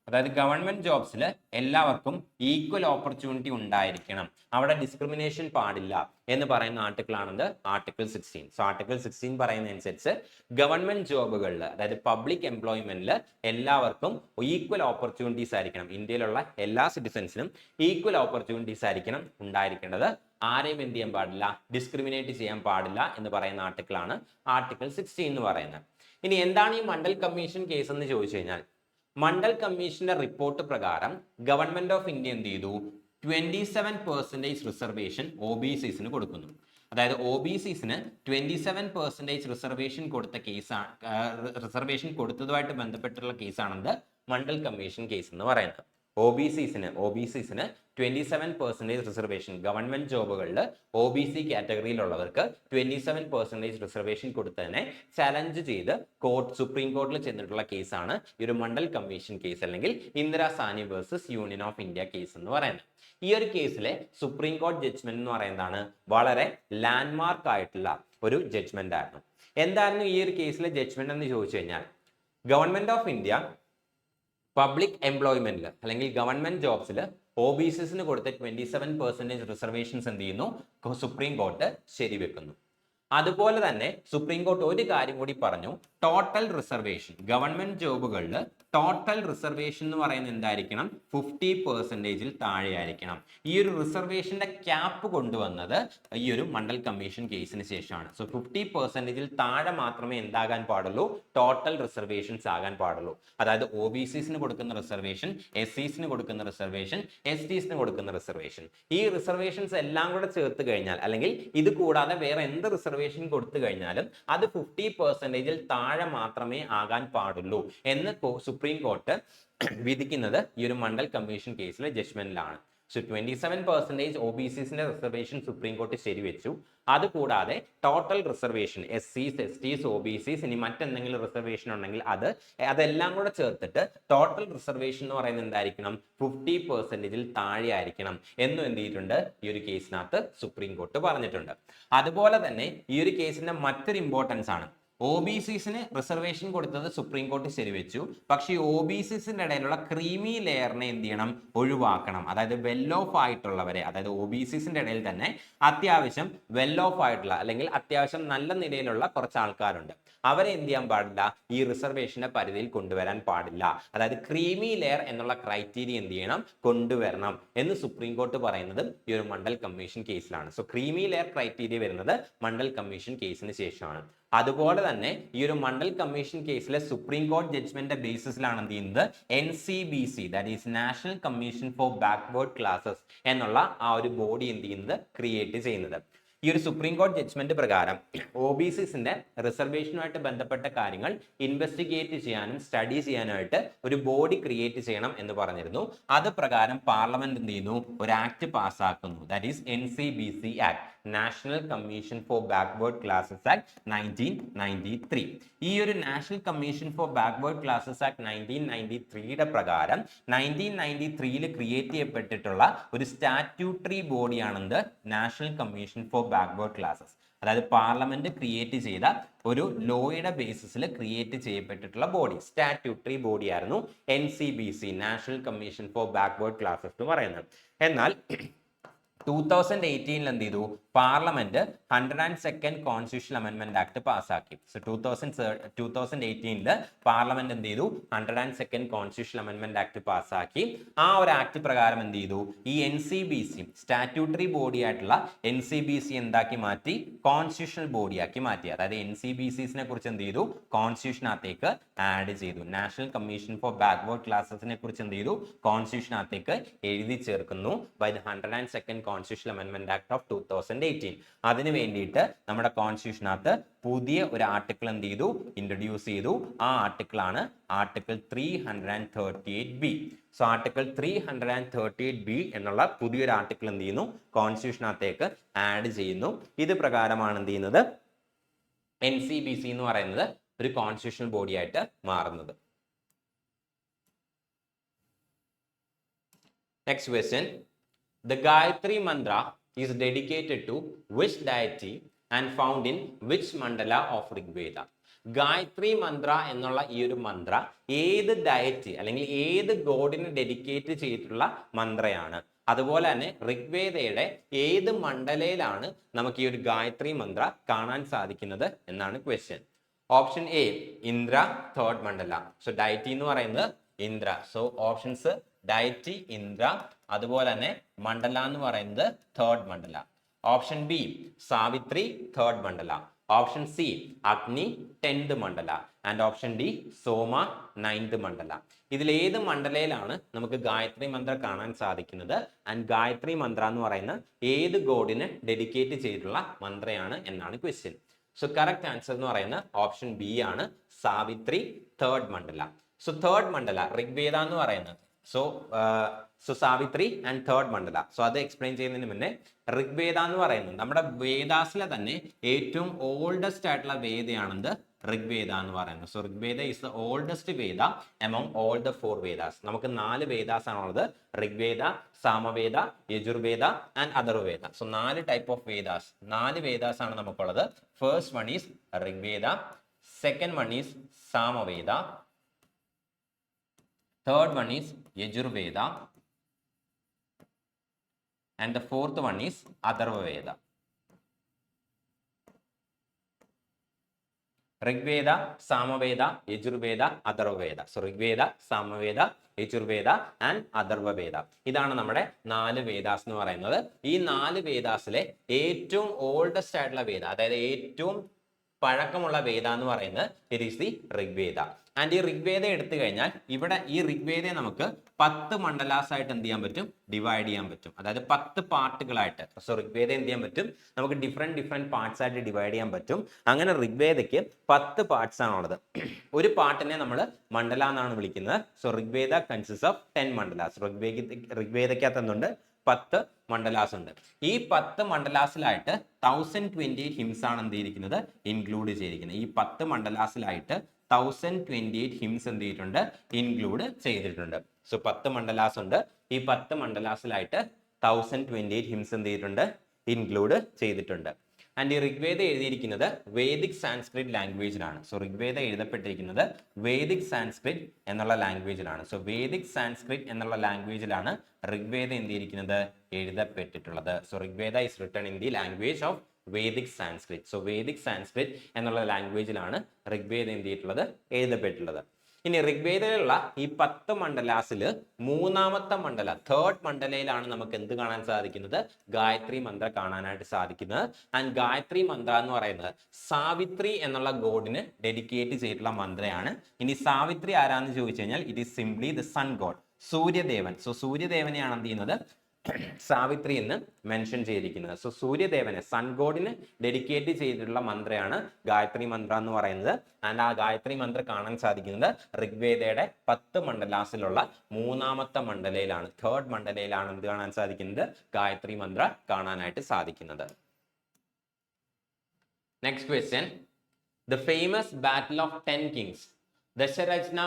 അതായത് ഗവൺമെന്റ് ജോബ്സിൽ എല്ലാവർക്കും ഈക്വൽ ഓപ്പർച്യൂണിറ്റി ഉണ്ടായിരിക്കണം, അവിടെ ഡിസ്ക്രിമിനേഷൻ പാടില്ല എന്ന് പറയുന്ന ആർട്ടിക്കിൾ ആണെന്ത് ആർട്ടിക്കിൾ 16. സോ ആർട്ടിക്കിൾ 16 പറയുന്ന അനുസരിച്ച് ഗവൺമെന്റ് ജോബുകളിൽ അതായത് പബ്ലിക് എംപ്ലോയ്മെന്റിൽ എല്ലാവർക്കും ഈക്വൽ ഓപ്പർച്യൂണിറ്റീസ് ആയിരിക്കണം, ഇന്ത്യയിലുള്ള എല്ലാ സിറ്റിസൺസിനും ഈക്വൽ ഓപ്പർച്യൂണിറ്റീസ് ആയിരിക്കണം ഉണ്ടായിരിക്കേണ്ടത്, ആരെയും എന്ത് ചെയ്യാൻ പാടില്ല, ഡിസ്ക്രിമിനേറ്റ് ചെയ്യാൻ പാടില്ല എന്ന് പറയുന്ന ആർട്ടിക്കിളാണ് ആർട്ടിക്കിൾ 16 എന്ന് പറയുന്നത്. ഇനി എന്താണ് ഈ മണ്ഡൽ കമ്മീഷൻ കേസ് എന്ന് ചോദിച്ചു കഴിഞ്ഞാൽ മണ്ഡൽ കമ്മീഷന്റെ റിപ്പോർട്ട് പ്രകാരം ഗവൺമെന്റ് ഓഫ് ഇന്ത്യ എന്ത് ചെയ്തു 27% റിസർവേഷൻ OBCസിന് കൊടുക്കുന്നു. അതായത് OBCസിന് 27% റിസർവേഷൻ കൊടുത്ത കേസാണ്, റിസർവേഷൻ കൊടുത്തതുമായിട്ട് ബന്ധപ്പെട്ടുള്ള കേസാണെന്ത് മണ്ഡൽ കമ്മീഷൻ കേസ് എന്ന് പറയുന്നത്. OBCസിന് 27% റിസർവേഷൻ ഗവൺമെന്റ് ജോബുകളിൽ OBC കാറ്റഗറിയിലുള്ളവർക്ക് 27% റിസർവേഷൻ കൊടുത്തതിനെ ചലഞ്ച് ചെയ്ത് സുപ്രീം കോർട്ടിൽ ചെന്നിട്ടുള്ള കേസാണ് ഈ ഒരു മണ്ഡൽ കമ്മീഷൻ കേസ്, അല്ലെങ്കിൽ Indira Sawhney versus union of India case എന്ന് പറയുന്നത്. ഈ ഒരു കേസിലെ സുപ്രീം കോടതി ജഡ്ജ്മെന്റ് എന്ന് പറയുന്നതാണ് വളരെ ലാൻഡ്മാർക്ക് ആയിട്ടുള്ള ഒരു ജഡ്ജ്മെന്റ് ആയിരുന്നു. എന്തായിരുന്നു ഈ ഒരു കേസിലെ ജഡ്ജ്മെന്റ് എന്ന് ചോദിച്ചു കഴിഞ്ഞാൽ ഗവൺമെന്റ് ഓഫ് ഇന്ത്യ പബ്ലിക് എംപ്ലോയ്മെന്റിൽ അല്ലെങ്കിൽ ഗവൺമെന്റ് ജോബ്സിൽ OBCസിന് കൊടുത്ത 27% റിസർവേഷൻസ് എന്ത് ചെയ്യുന്നു സുപ്രീം കോർട്ട് ശരിവെക്കുന്നു. അതുപോലെ തന്നെ സുപ്രീം കോർട്ട് ഒരു കാര്യം കൂടി പറഞ്ഞു, ടോട്ടൽ റിസർവേഷൻ ഗവൺമെന്റ് ജോബുകളിൽ ടോട്ടൽ റിസർവേഷൻ എന്ന് പറയുന്നത് എന്തായിരിക്കണം, 50% താഴെയായിരിക്കണം. ഈ ഒരു റിസർവേഷന്റെ ക്യാപ്പ് കൊണ്ടുവന്നത് ഈ ഒരു മണ്ഡൽ കമ്മീഷൻ കേസിന് ശേഷമാണ്. സോ 50% താഴെ മാത്രമേ എന്താകാൻ പാടുള്ളൂ, ടോട്ടൽ റിസർവേഷൻസ് ആകാൻ പാടുള്ളൂ. അതായത് OBCസിന് കൊടുക്കുന്ന റിസർവേഷൻ, SCസിന് കൊടുക്കുന്ന റിസർവേഷൻ, STസിന് കൊടുക്കുന്ന റിസർവേഷൻ, ഈ റിസർവേഷൻസ് എല്ലാം കൂടെ ചേർത്ത് കഴിഞ്ഞാൽ, അല്ലെങ്കിൽ ഇത് കൂടാതെ വേറെ എന്ത് റിസർവേഷൻ കൊടുത്തു കഴിഞ്ഞാലും അത് 50% താഴെ മാത്രമേ ആകാൻ പാടുള്ളൂ എന്ന് സുപ്രീം കോർട്ട് വിധിക്കുന്നത് ഈ ഒരു മണ്ഡൽ കമ്മീഷൻ കേസിലെ ജഡ്ജ്മെന്റിലാണ്. സോ 27% OBCസിന്റെ റിസർവേഷൻ സുപ്രീം കോർട്ട് ശരിവെച്ചു. അതുകൂടാതെ total reservation SCs, STs, OBCs, ഇനി മറ്റെന്തെങ്കിലും റിസർവേഷൻ ഉണ്ടെങ്കിൽ അതെല്ലാം കൂടെ ചേർത്തിട്ട് ടോട്ടൽ റിസർവേഷൻ എന്ന് പറയുന്നത് എന്തായിരിക്കണം, 50%-ൽ താഴെ ആയിരിക്കണം എന്നും എന്ത് ചെയ്തിട്ടുണ്ട്, ഈ ഒരു കേസിനകത്ത് സുപ്രീം കോർട്ട് പറഞ്ഞിട്ടുണ്ട്. അതുപോലെ തന്നെ ഈ ഒരു കേസിന്റെ മറ്റൊരു ഇമ്പോർട്ടൻസ് ആണ്, OBCസിന് റിസർവേഷൻ കൊടുത്തത് സുപ്രീം കോർട്ട് ശരിവെച്ചു. പക്ഷേ OBCസിന്റെ ഇടയിലുള്ള ക്രീമി ലെയറിനെ എന്ത് ചെയ്യണം, ഒഴിവാക്കണം. അതായത് വെൽ ഓഫ് ആയിട്ടുള്ളവരെ, അതായത് OBCസിന്റെ ഇടയിൽ തന്നെ അത്യാവശ്യം വെൽ ഓഫ് ആയിട്ടുള്ള അല്ലെങ്കിൽ അത്യാവശ്യം നല്ല നിലയിലുള്ള കുറച്ച് ആൾക്കാരുണ്ട്, അവരെ എന്ത് ചെയ്യാൻ പാടില്ല, ഈ റിസർവേഷന്റെ പരിധിയിൽ കൊണ്ടുവരാൻ പാടില്ല. അതായത് ക്രീമി ലെയർ എന്നുള്ള ക്രൈറ്റീരിയ എന്ത് ചെയ്യണം, കൊണ്ടുവരണം എന്ന് സുപ്രീം കോർട്ട് പറയുന്നത് ഈ ഒരു മണ്ഡൽ കമ്മീഷൻ കേസിലാണ്. സോ ക്രീമി ലെയർ ക്രൈറ്റീരിയ വരുന്നത് മണ്ഡൽ കമ്മീഷൻ കേസിന് ശേഷമാണ്. അതുപോലെ തന്നെ ഈ ഒരു മണ്ഡൽ കമ്മീഷൻ കേസിലെ സുപ്രീം കോർട്ട് ജഡ്ജ്മെന്റ് ബേസിസിലാണ് എന്ത് ചെയ്യുന്നത്, NCBC, that is national commission for backward classes എന്നുള്ള ആ ഒരു ബോഡി എന്ത് ചെയ്യുന്നത്, ക്രിയേറ്റ് ചെയ്യുന്നത്. ഈ ഒരു സുപ്രീം കോർട്ട് ജഡ്ജ്മെന്റ് പ്രകാരം OBCസിന്റെ റിസർവേഷനുമായിട്ട് ബന്ധപ്പെട്ട കാര്യങ്ങൾ ഇൻവെസ്റ്റിഗേറ്റ് ചെയ്യാനും സ്റ്റഡി ചെയ്യാനായിട്ട് ഒരു ബോഡി ക്രിയേറ്റ് ചെയ്യണം എന്ന് പറഞ്ഞിരുന്നു. അത് പ്രകാരം പാർലമെന്റ് എന്ത് ചെയ്യുന്നു, ഒരു ആക്ട് പാസ്സാക്കുന്നു, that is NCBC act, national commission for backward classes act 1993. ഈ ഒരു national commission for backward classes act 1993 പ്രകാരം 1993 ക്രിയേറ്റ് ചെയ്യപ്പെട്ടിട്ടുള്ള ഒരു സ്റ്റാറ്റ്യൂട്ടറി ബോഡിയാണെന്ത്, national commission for backward classes. അതായത് പാർലമെന്റ് ക്രിയേറ്റ് ചെയ്ത ഒരു ലോയുടെ ബേസിസിൽ ക്രിയേറ്റ് ചെയ്യപ്പെട്ടിട്ടുള്ള ബോഡി, സ്റ്റാറ്റ്യൂട്ടറി ബോഡി ആയിരുന്നു NCBC, national commission for backward classes എന്ന് പറയുന്നത്. എന്നാൽ 2018 എന്ത് ചെയ്തു, parliament 102nd constitutional amendment act പാസ്സാക്കി. സോ 2018 പാർലമെന്റ് എന്ത് ചെയ്തു, 102nd കോൺസ്റ്റിറ്റ്യൂഷണൽ അമെന്റ്മെന്റ് ആക്ട് പാസ്സാക്കി. ആ ഒരു ആക്ട് പ്രകാരം എന്ത് ചെയ്തു, ഈ NCBC സ്റ്റാറ്റ്യൂട്ടറി ബോഡി ആയിട്ടുള്ള NCBC എന്താക്കി മാറ്റി, കോൺസ്റ്റിറ്റ്യൂഷണൽ ബോഡിയാക്കി മാറ്റി. അതായത് NCBCസിനെ കുറിച്ച് എന്ത് ചെയ്തു, കോൺസ്റ്റിറ്റ്യൂഷനകത്തേക്ക് ആഡ് ചെയ്തു. നാഷണൽ കമ്മീഷൻ ഫോർ ബാക്ക്വേർഡ് ക്ലാസസിനെ കുറിച്ച് എന്ത് ചെയ്തു, കോൺസ്റ്റിറ്റ്യൂഷനകത്തേക്ക് എഴുതി ചേർക്കുന്നു by the 102nd constitutional amendment act of 2018. അതിന് വേണ്ടിയിട്ട് നമ്മുടെ കോൺസ്റ്റിറ്റ്യൂഷനകത്ത് പുതിയ ഒരു ആർട്ടിക്കിൾ എന്ത് ചെയ്തു, ഇൻട്രൊഡ്യൂസ് ചെയ്തു. ആ ആർട്ടിക്കിൾ ആണ് article 338B. So article 338B എന്നുള്ള പുതിയൊരു ആർട്ടിക്കിൾ എന്ത് ചെയ്യുന്നു, കോൺസ്റ്റിറ്റ്യൂഷനകത്തേക്ക് ആഡ് ചെയ്യുന്നു. ഇത് പ്രകാരമാണ് എന്ത് ചെയ്യുന്നത്, NCBC എന്ന് പറയുന്നത് ഒരു കോൺസ്റ്റിറ്റ്യൂഷണൽ ബോഡി ആയിട്ട് മാറുന്നത്. Next question. The Gayatri Mantra is dedicated to which deity and found in which mandala of Rigveda? Gayathri മന്ത്ര എന്നുള്ള ഈ ഒരു മന്ത്ര ഏത് ഡയറ്റി അല്ലെങ്കിൽ ഏത് ഗോഡിന് ഡെഡിക്കേറ്റ് ചെയ്തിട്ടുള്ള മന്ത്രയാണ്? അതുപോലെ തന്നെ ഋഗ്വേദയുടെ ഏത് മണ്ഡലയിലാണ് നമുക്ക് ഈ ഒരു ഗായത്രി മന്ത്ര കാണാൻ സാധിക്കുന്നത് എന്നാണ് question. Option A Indra, third Mandala. So deity എന്ന് പറയുന്നത് ഇന്ദ്ര. സോ ഓപ്ഷൻസ് ഡയറ്റി ഇന്ദ്ര, അതുപോലെ തന്നെ മണ്ഡല എന്ന് പറയുന്നത് തേർഡ് മണ്ഡല. ഓപ്ഷൻ ബി സാവിത്രി, തേർഡ് മണ്ഡല. ഓപ്ഷൻ സി അഗ്നി, 10th Mandala. And option D Soma, 9th മണ്ഡല. ഇതിൽ ഏത് മണ്ഡലയിലാണ് നമുക്ക് ഗായത്രി മന്ത്ര കാണാൻ സാധിക്കുന്നത്? ആൻഡ് ഗായത്രി മന്ത്ര എന്ന് പറയുന്ന ഏത് ഗോഡിന് ഡെഡിക്കേറ്റ് ചെയ്തിട്ടുള്ള മന്ത്രയാണ് എന്നാണ് ക്വസ്റ്റ്യൻ. സോ കറക്റ്റ് ആൻസർ എന്ന് പറയുന്നത് ഓപ്ഷൻ ബി ആണ്, സാവിത്രി, തേർഡ് മണ്ഡല. സോ തേർഡ് മണ്ഡല ഋഗ്വേദ എന്ന് പറയുന്നത് so Savitri and third Mandala. So അത് എക്സ്പ്ലെയിൻ ചെയ്യുന്നതിന് മുന്നേ ഋഗ്വേദ എന്ന് പറയുന്നത് നമ്മുടെ വേദാസിലെ തന്നെ ഏറ്റവും ഓൾഡസ്റ്റ് ആയിട്ടുള്ള വേദയാണെന്ത് ഋഗ്വേദ എന്ന് പറയുന്നത്. So Rigveda is the oldest Veda among all the 4 Vedas. നമുക്ക് 4 വേദാസ് ആണുള്ളത്, Rigveda, Samaveda, Yajurveda and Atharvaveda. So 4 type of Vedas, 4 Vedas ആണ് നമുക്കുള്ളത്. First one is Rigveda, second one is Samaveda, third one is Yajurveda, and the fourth one is Atharvaveda. Rigveda, Samaveda, Yajurveda, Atharvaveda. So Rigveda, Samaveda, Yajurveda and Atharvaveda. ഇതാണ് നമ്മുടെ 4 വേദാസ് എന്ന് പറയുന്നത്. ഈ 4 വേദാസിലെ ഏറ്റവും ഓൾഡസ്റ്റ് ആയിട്ടുള്ള വേദ, അതായത് ഏറ്റവും പഴക്കമുള്ള വേദ എന്ന് പറയുന്നത് it is the Rigveda. And ഈ ഋഗ്വേദ എടുത്തു കഴിഞ്ഞാൽ ഇവിടെ ഈ ഋഗ്വേദയെ നമുക്ക് 10 മണ്ഡലാസ് ആയിട്ട് എന്ത് ചെയ്യാൻ പറ്റും, ഡിവൈഡ് ചെയ്യാൻ പറ്റും. അതായത് 10 പാർട്ടുകളായിട്ട്. സോ ഋഗ്വേദ എന്ത് ചെയ്യാൻ പറ്റും, നമുക്ക് ഡിഫറെന്റ് പാർട്സ് ആയിട്ട് ഡിവൈഡ് ചെയ്യാൻ പറ്റും. അങ്ങനെ ഋഗ്വേദയ്ക്ക് 10 പാർട്സ് ആണുള്ളത്. ഒരു പാർട്ടിനെ നമ്മൾ മണ്ഡല എന്നാണ് വിളിക്കുന്നത്. So Rigveda consist of 10 മണ്ഡലാസ്. ഋഗ്വേദയ്ക്കകത്ത് എന്തുണ്ട്, 10 മണ്ഡലാസ് ഉണ്ട്. ഈ 10 മണ്ഡലാസിലായിട്ട് 1028 ഹിംസ് ആണ് എന്ത് ചെയ്തിരിക്കുന്നത്, ഇൻക്ലൂഡ് ചെയ്തിരിക്കുന്നത്. ഈ 10 മണ്ഡലാസിലായിട്ട് 1028 ഹിംസ് എന്ത് ചെയ്തിട്ടുണ്ട്, ഇൻക്ലൂഡ് ചെയ്തിട്ടുണ്ട്. സോ 10 മണ്ഡലാസ് ഉണ്ട്. ഈ 10 മണ്ഡലാസിലായിട്ട് 1028 ഹിംസ് എന്ത് ചെയ്തിട്ടുണ്ട്, ഇൻക്ലൂഡ് ചെയ്തിട്ടുണ്ട്. ആൻഡ് ഈ ഋഗ്വേദ എഴുതിയിരിക്കുന്നത് വേദിക് സാൻസ്ക്രിറ്റ് ലാംഗ്വേജിലാണ്. സോ ഋഗ്വേദ എഴുതപ്പെട്ടിരിക്കുന്നത് വേദിക് സാൻസ്ക്രിറ്റ് എന്നുള്ള ലാംഗ്വേജിലാണ്. സോ വേദിക് സാൻസ്ക്രിറ്റ് എന്നുള്ള ലാംഗ്വേജിലാണ് ഋഗ്വേദ എന്ത് ചെയ്തിരിക്കുന്നത്, എഴുതപ്പെട്ടിട്ടുള്ളത്. So Rigveda is written in the language of Vedic Sanskrit. So Vedic Sanskrit എന്നുള്ള ലാംഗ്വേജിലാണ് ഋഗ്വേദ എന്ത് ചെയ്തിട്ടുള്ളത്, എഴുതപ്പെട്ടിട്ടുള്ളത്. ഇനി ഋഗ്വേദയിലുള്ള ഈ 10 മണ്ഡലാസിൽ മൂന്നാമത്തെ മണ്ഡല, തേർഡ് മണ്ഡലയിലാണ് നമുക്ക് എന്ത് കാണാൻ സാധിക്കുന്നത്, ഗായത്രി മന്ത്ര കാണാനായിട്ട് സാധിക്കുന്നത്. ആൻഡ് ഗായത്രി മന്ത്ര എന്ന് പറയുന്നത് സാവിത്രി എന്നുള്ള ഗോഡിന് ഡെഡിക്കേറ്റ് ചെയ്തിട്ടുള്ള മന്ത്രയാണ്. ഇനി സാവിത്രി ആരാന്ന് ചോദിച്ചു കഴിഞ്ഞാൽ it is simply the sun god, സൂര്യദേവൻ. സോ സൂര്യദേവനെയാണ് എന്ത് ചെയ്യുന്നത്, സാവിത്രി എന്ന് മെൻഷൻ ചെയ്തിരിക്കുന്നത്. സോ സൂര്യദേവനെ, സൺ ഗോഡിന് ഡെഡിക്കേറ്റ് ചെയ്തിട്ടുള്ള മന്ത്രയാണ് ഗായത്രി മന്ത്ര എന്ന് പറയുന്നത്. ആൻഡ് ആ ഗായത്രി മന്ത്ര കാണാൻ സാധിക്കുന്നത് ഋഗ്വേദയുടെ 10 മണ്ഡലാസിലുള്ള മൂന്നാമത്തെ മണ്ഡലയിലാണ്, തേർഡ് മണ്ഡലയിലാണ് എന്ത് കാണാൻ സാധിക്കുന്നത്, ഗായത്രി മന്ത്ര കാണാനായിട്ട് സാധിക്കുന്നത്. Next question, the famous battle of 10 kings Dasharajna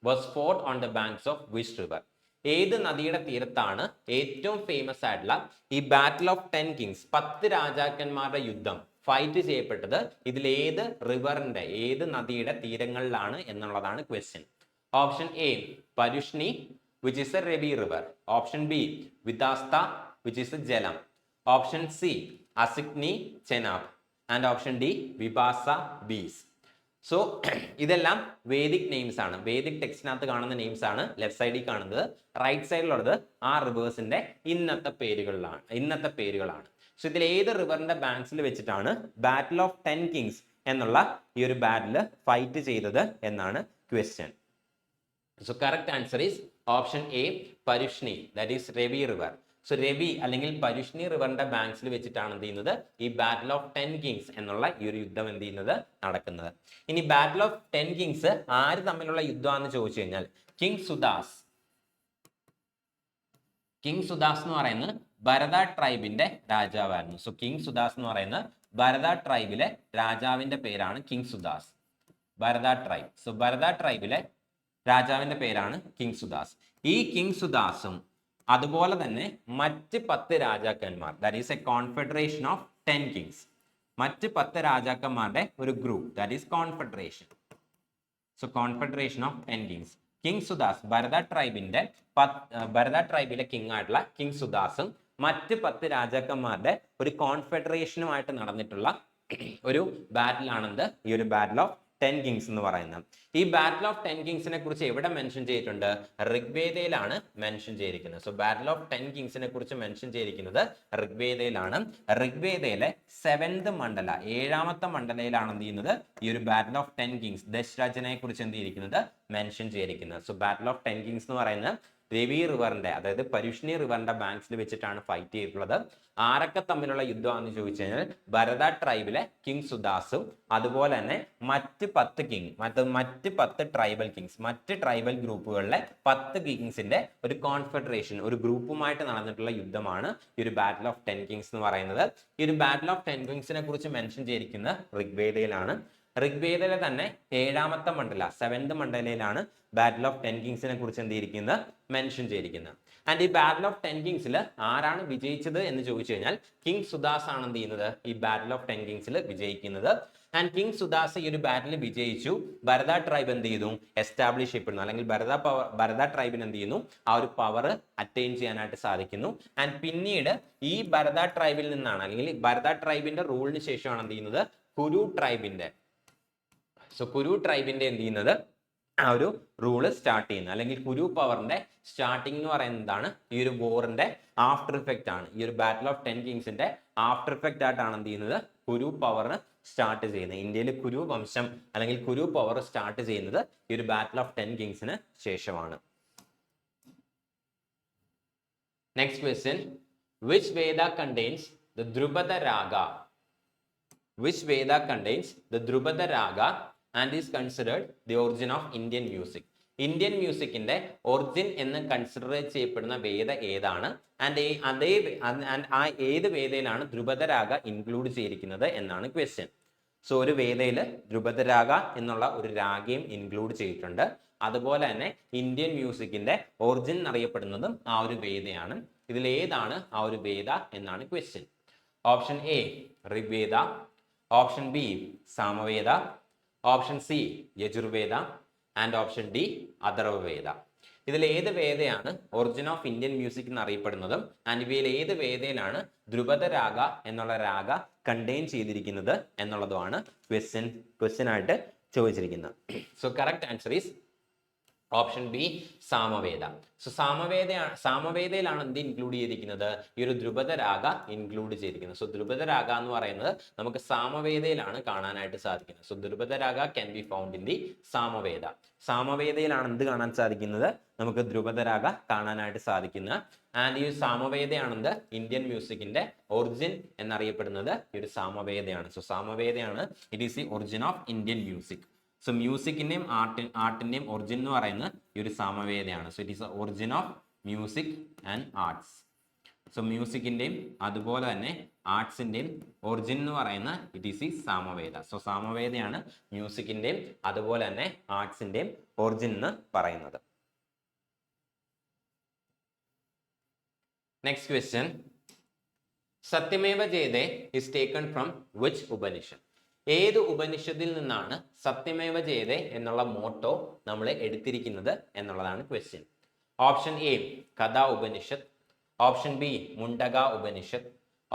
was fought on the banks of which river? ഏത് നദിയുടെ തീരത്താണ് ഏറ്റവും ഫേമസ് ആയിട്ടുള്ള ഈ ബാറ്റിൽ ഓഫ് 10 കിങ്സ്, 10 രാജാക്കന്മാരുടെ യുദ്ധം ഫൈറ്റ് ചെയ്യപ്പെട്ടത് ഇതിൽ ഏത് റിവറിന്റെ, ഏത് നദിയുടെ തീരങ്ങളിലാണ് എന്നുള്ളതാണ് question. Option A Parushni which is a Ravi river. Option B Vitasta which is a Jhelum. Option C Asikni Chenab. And option D Vipasa Beas. So ഇതെല്ലാം വേദിക് നെയിംസ് ആണ്, വേദിക് ടെക്സ്റ്റിനകത്ത് കാണുന്ന നെയിംസ് ആണ്. ലെഫ്റ്റ് സൈഡിൽ കാണുന്നത്, റൈറ്റ് സൈഡിലുള്ളത് ആ റിവേഴ്സിന്റെ ഇന്നത്തെ പേരുകളാണ്. സോ ഇതിൽ ഏത് റിവറിന്റെ ബാങ്ക്സിൽ വെച്ചിട്ടാണ് ബാറ്റിൽ ഓഫ് 10 കിങ്സ് എന്നുള്ള ഈ ഒരു ബാറ്റിൽ ഫൈറ്റ് ചെയ്തത് എന്നാണ് question. So correct answer is option A Parushni, that is Ravi river. So Ravi അല്ലെങ്കിൽ പരുഷ്ണി റിവറിന്റെ ബാങ്ക്സിൽ വെച്ചിട്ടാണ് എന്ത് ചെയ്യുന്നത്, ഈ ബാറ്റിൽ ഓഫ് 10 കിങ്സ് എന്നുള്ള ഈ ഒരു യുദ്ധം എന്ത് ചെയ്യുന്നത്, നടക്കുന്നത്. ഇനി ബാറ്റിൽ ഓഫ് 10 കിങ്സ് ആര് തമ്മിലുള്ള യുദ്ധമാണെന്ന് ചോദിച്ചു കഴിഞ്ഞാൽ കിങ് സുദാസ് എന്ന് പറയുന്നത് ഭരത ട്രൈബിന്റെ രാജാവായിരുന്നു. സോ കിങ് സുദാസ് എന്ന് പറയുന്നത് ഭരത ട്രൈബിലെ രാജാവിന്റെ പേരാണ് കിങ് സുദാസ്, ഭരത ട്രൈബ്. സോ ഭരത ട്രൈബിലെ രാജാവിന്റെ പേരാണ് കിങ് സുദാസ്. ഈ കിങ് സുദാസും അതുപോലെ തന്നെ മറ്റ് 10 രാജാക്കന്മാർ, that is a confederation of 10 kings, മറ്റ് 10 രാജാക്കന്മാരുടെ ഒരു group, that is confederation. So confederation of 10 kings. King Sudas, Bharata ട്രൈബിലെ കിങ് ആയിട്ടുള്ള കിങ് സുദാസും മറ്റ് 10 രാജാക്കന്മാരുടെ ഒരു കോൺഫെഡറേഷനുമായിട്ട് നടന്നിട്ടുള്ള ഒരു ബാറ്റിലാണെന്ത്, ഈ ഒരു ബാറ്റിൽ ഓഫ് 10 കിങ്സ് എന്ന് പറയുന്നത്. ഈ ബാറ്റിൽ ഓഫ് 10 കിങ്സിനെ കുറിച്ച് എവിടെ മെൻഷൻ ചെയ്തിട്ടുണ്ട്, ഋഗ്വേദയിലാണ് മെൻഷൻ ചെയ്തിരിക്കുന്നത്. സോ ബാറ്റിൽ ഓഫ് 10 കിങ്സിനെ കുറിച്ച് മെൻഷൻ ചെയ്തിരിക്കുന്നത് ഋഗ്വേദയിലാണ്. ഋഗ്വേദയിലെ 7th മണ്ഡല, 7ാമത്തെ മണ്ഡലയിലാണ് എന്ത് ചെയ്യുന്നത്, ഈ ഒരു ബാറ്റിൽ ഓഫ് 10 കിങ്സ് ദശരഥനെ കുറിച്ച് എന്ത് ചെയ്തിരിക്കുന്നത്, മെൻഷൻ ചെയ്തിരിക്കുന്നത്. സോ ബാറ്റിൽ ഓഫ് 10 കിങ്സ് എന്ന് പറയുന്നത് രവി റിവറിന്റെ, അതായത് പരുഷ്ണി റിവറിന്റെ ബാങ്ക്സിൽ വെച്ചിട്ടാണ് ഫൈറ്റ് ചെയ്തിട്ടുള്ളത്. ആരൊക്കെ തമ്മിലുള്ള യുദ്ധമാണെന്ന് ചോദിച്ചു കഴിഞ്ഞാൽ ഭരത ട്രൈബിലെ കിങ് സുദാസും അതുപോലെ തന്നെ മറ്റ് 10 ട്രൈബൽ കിങ്സ്, മറ്റ് ട്രൈബൽ ഗ്രൂപ്പുകളിലെ 10 കിങ്സിന്റെ ഒരു കോൺഫെഡറേഷൻ, ഒരു ഗ്രൂപ്പുമായിട്ട് നടന്നിട്ടുള്ള യുദ്ധമാണ് ഈ ഒരു ബാറ്റിൽ ഓഫ് 10 കിങ്സ് എന്ന് പറയുന്നത്. ഈ ഒരു ബാറ്റിൽ ഓഫ് 10 കിങ്സിനെ കുറിച്ച് മെൻഷൻ ചെയ്തിരിക്കുന്നത് ഋഗ്വേദയിലാണ്. ഋഗ്വേദയിലെ തന്നെ 7ാമത്തെ മണ്ഡല, 7th മണ്ഡലയിലാണ് ബാറ്റിൽ ഓഫ് 10 കിങ്സിനെ കുറിച്ച് എന്ത് ചെയ്തിരിക്കുന്നത്, മെൻഷൻ ചെയ്തിരിക്കുന്നത്. ആൻഡ് ഈ ബാറ്റിൽ ഓഫ് 10 കിങ്സിൽ ആരാണ് വിജയിച്ചത് എന്ന് ചോദിച്ചു കഴിഞ്ഞാൽ കിങ് സുദാസ് ആണ് എന്ത് ചെയ്യുന്നത്, ഈ ബാറ്റിൽ ഓഫ് 10 കിങ്സിൽ വിജയിക്കുന്നത്. ആൻഡ് കിങ് സുദാസ് ഈ ഒരു ബാറ്റിൽ വിജയിച്ചു. ഭരത ട്രൈബ് എന്ത് ചെയ്യുന്നു, എസ്റ്റാബ്ലിഷ് ചെയ്യപ്പെടുന്നു, അല്ലെങ്കിൽ ഭരത ട്രൈബിന് എന്ത് ചെയ്യുന്നു, ആ ഒരു പവർ അറ്റൈൻ ചെയ്യാനായിട്ട് സാധിക്കുന്നു. ആൻഡ് പിന്നീട് ഈ ഭരത ട്രൈബിൽ നിന്നാണ്, അല്ലെങ്കിൽ ഭരത ട്രൈബിന്റെ റൂളിന് ശേഷമാണ് എന്ത് ചെയ്യുന്നത്, കുരു ട്രൈബിന്റെ സോ കുരു ട്രൈബിന്റെ എന്ത് ചെയ്യുന്നത് ആ ഒരു റൂള് സ്റ്റാർട്ട് ചെയ്യുന്നത്, അല്ലെങ്കിൽ കുരു പവറിന്റെ സ്റ്റാർട്ടിംഗ് എന്ന് പറയുന്നതാണ് ഈ ഒരു വോറിന്റെ ആഫ്റ്റർ ഇഫക്റ്റ് ആണ്. ഈ ഒരു ബാറ്റിൽ ഓഫ് 10 കിങ്സിന്റെ ആഫ്റ്റർ ഇഫക്റ്റ് ആയിട്ടാണ് എന്ത് ചെയ്യുന്നത് കുരു പവർ സ്റ്റാർട്ട് ചെയ്യുന്നത്. ഇന്ത്യയിൽ കുരു വംശം അല്ലെങ്കിൽ കുരു പവർ സ്റ്റാർട്ട് ചെയ്യുന്നത് ഈ ഒരു ബാറ്റിൽ ഓഫ് 10 കിങ്സിന് ശേഷമാണ്. Next question, which Veda contains the Drupada Raga? Which Veda contains the Drupada Raga and is considered the origin of Indian music? Indian മ്യൂസിക്കിന്റെ ഒറിജിൻ എന്ന് കൺസിഡർ ചെയ്യപ്പെടുന്ന വേദ ഏതാണ്? ആ ഏത് വേദയിലാണ് ധ്രുപദരാഗ ഇൻക്ലൂഡ് ചെയ്തിരിക്കുന്നത് എന്നാണ് ക്വസ്റ്റ്യൻ. സോ ഒരു വേദയിൽ ധ്രുപദരാഗ എന്നുള്ള ഒരു രാഗയും ഇൻക്ലൂഡ് ചെയ്തിട്ടുണ്ട്. അതുപോലെ തന്നെ ഇന്ത്യൻ മ്യൂസിക്കിന്റെ ഒറിജിൻ എന്നറിയപ്പെടുന്നതും ആ ഒരു വേദയാണ്. ഇതിൽ ഏതാണ് ആ ഒരു വേദ എന്നാണ് question. Option A Rigveda, option B Samaveda, option C Yajurveda and option D Atharvaveda. ഇതിൽ ഏത് വേദയാണ് ഒറിജിൻ ഓഫ് ഇന്ത്യൻ മ്യൂസിക് എന്നറിയപ്പെടുന്നതും ആൻഡ് ഇവയിൽ ഏത് വേദയിലാണ് ധ്രുപദ രാഗ എന്നുള്ള രാഗ കണ്ടെയ്ൻ ചെയ്തിരിക്കുന്നത് എന്നുള്ളതുമാണ് ക്വസ്റ്റ്യൻ ആയിട്ട് ചോദിച്ചിരിക്കുന്നത്. So correct answer is option B Samaveda. So സാമവേദയിലാണ് എന്ത് ഇൻക്ലൂഡ് ചെയ്തിരിക്കുന്നത്? ഈ ഒരു ധ്രുപദ രാഗ ഇൻക്ലൂഡ് ചെയ്തിരിക്കുന്നത്. സോ ധ്രുപദ രാഗ എന്ന് പറയുന്നത് നമുക്ക് സാമവേദയിലാണ് കാണാനായിട്ട് സാധിക്കുന്നത്. So Dhrupada raga can be found in the Samaveda. സാമവേദയിലാണ് എന്ത് കാണാൻ സാധിക്കുന്നത്? നമുക്ക് ധ്രുപദ രാഗ കാണാനായിട്ട് സാധിക്കുന്നത്. ആൻഡ് ഈ സാമവേദയാണെന്ത് ഇന്ത്യൻ മ്യൂസിക്കിന്റെ ഒറിജിൻ എന്നറിയപ്പെടുന്നത് ഈ ഒരു സാമവേദയാണ്. സോ സാമവേദയാണ് it is the origin of Indian music. So മ്യൂസിക്കിന്റെയും ആർട്ടിന്റെയും ഒറിജിൻ എന്ന് പറയുന്നത് ഈ ഒരു സാമവേദയാണ്. So it is origin of music and arts. So മ്യൂസിക്കിന്റെയും അതുപോലെ തന്നെ ആർട്സിന്റെയും ഒറിജിൻ എന്ന് പറയുന്ന ഇറ്റ് ഈസ് ഈ സാമവേദ. സോ സാമവേദയാണ് മ്യൂസിക്കിന്റെയും അതുപോലെ തന്നെ ആർട്സിന്റെയും ഒറിജിൻ എന്ന് പറയുന്നത്. Next question, Satyameva Jayate is taken from which Upanishad? ഏത് ഉപനിഷത്തിൽ നിന്നാണ് സത്യമേവ ജയതേ എന്നുള്ള മോട്ടോ നമ്മൾ എടുത്തിരിക്കുന്നത് എന്നുള്ളതാണ് question. Option A Katha Upanishad, option B Mundaka Upanishad,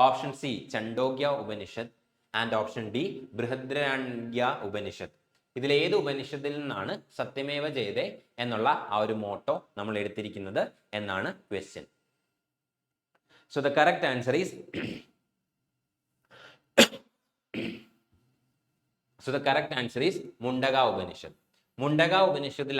option C Chandogya Upanishad and option D Brihadaranyaka Upanishad. ഇതിൽ ഏത് ഉപനിഷത്തിൽ നിന്നാണ് സത്യമേവ ജയതേ എന്നുള്ള ആ ഒരു മോട്ടോ നമ്മൾ എടുത്തിരിക്കുന്നത് എന്നാണ് question. So the correct answer is Mundaka Upanishad. Mundaka ഉപനിഷത്തിൽ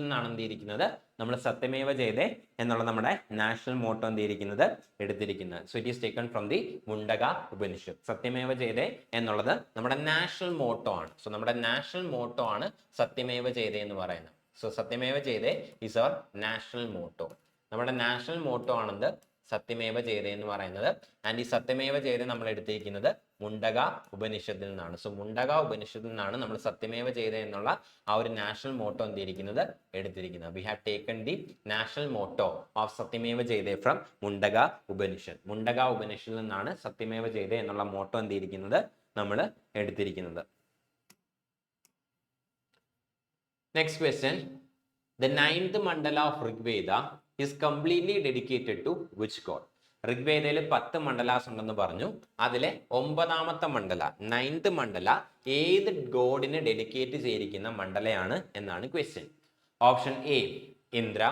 നിന്നാണ് എന്തിരിക്കുന്നത് നമ്മൾ സത്യമേവ ജയതേ എന്നുള്ള നമ്മുടെ നാഷണൽ മോട്ടോ എന്തിരിക്കുന്നത് എടുത്തിരിക്കുന്നത്. So it is taken from the Mundaka Upanishad. Satyameva Jayate എന്നുള്ളത് നമ്മുടെ നാഷണൽ മോട്ടോ ആണ്. സോ നമ്മുടെ നാഷണൽ മോട്ടോ ആണ് സത്യമേവ ജയതേ എന്ന് പറയുന്നത്. So Satyameva Jayate is our national motto. നമ്മുടെ നാഷണൽ മോട്ടോ ആണെന്ത് സത്യമേവ ജയതേ എന്ന് പറയുന്നത്. ആൻഡ് ഈ സത്യമേവ ജയതേ നമ്മൾ എടുത്തിരിക്കുന്നത് മുണ്ടക ഉപനിഷത്തിൽ നിന്നാണ്. സോ മുണ്ടക ഉപനിഷത്തിൽ നിന്നാണ് നമ്മൾ സത്യമേവ ജയതേ എന്നുള്ള ആ ഒരു നാഷണൽ മോട്ടോ എന്തിരിക്കുന്നത് എടുത്തിരിക്കുന്നത്. We have taken the national motto of Satyameva Jayate from Mundaka Upanishad. Mundaka ഉപനിഷത്തിൽ നിന്നാണ് സത്യമേവ ജയതേ എന്നുള്ള മോട്ടോ എന്തിരിക്കുന്നത് നമ്മൾ എടുത്തിരിക്കുന്നത്. Next question, the 9th Mandala of Rigveda is completely dedicated to which god? ഋഗ്വേദയിൽ 10 മണ്ഡലാസ് ഉണ്ടെന്ന് പറഞ്ഞു. അതിലെ 9ാമത്തെ മണ്ഡല 9th മണ്ഡല ഏത് ഗോഡിന് ഡെഡിക്കേറ്റ് ചെയ്തിരിക്കുന്ന മണ്ഡലയാണ് എന്നാണ് question. Option A Indra,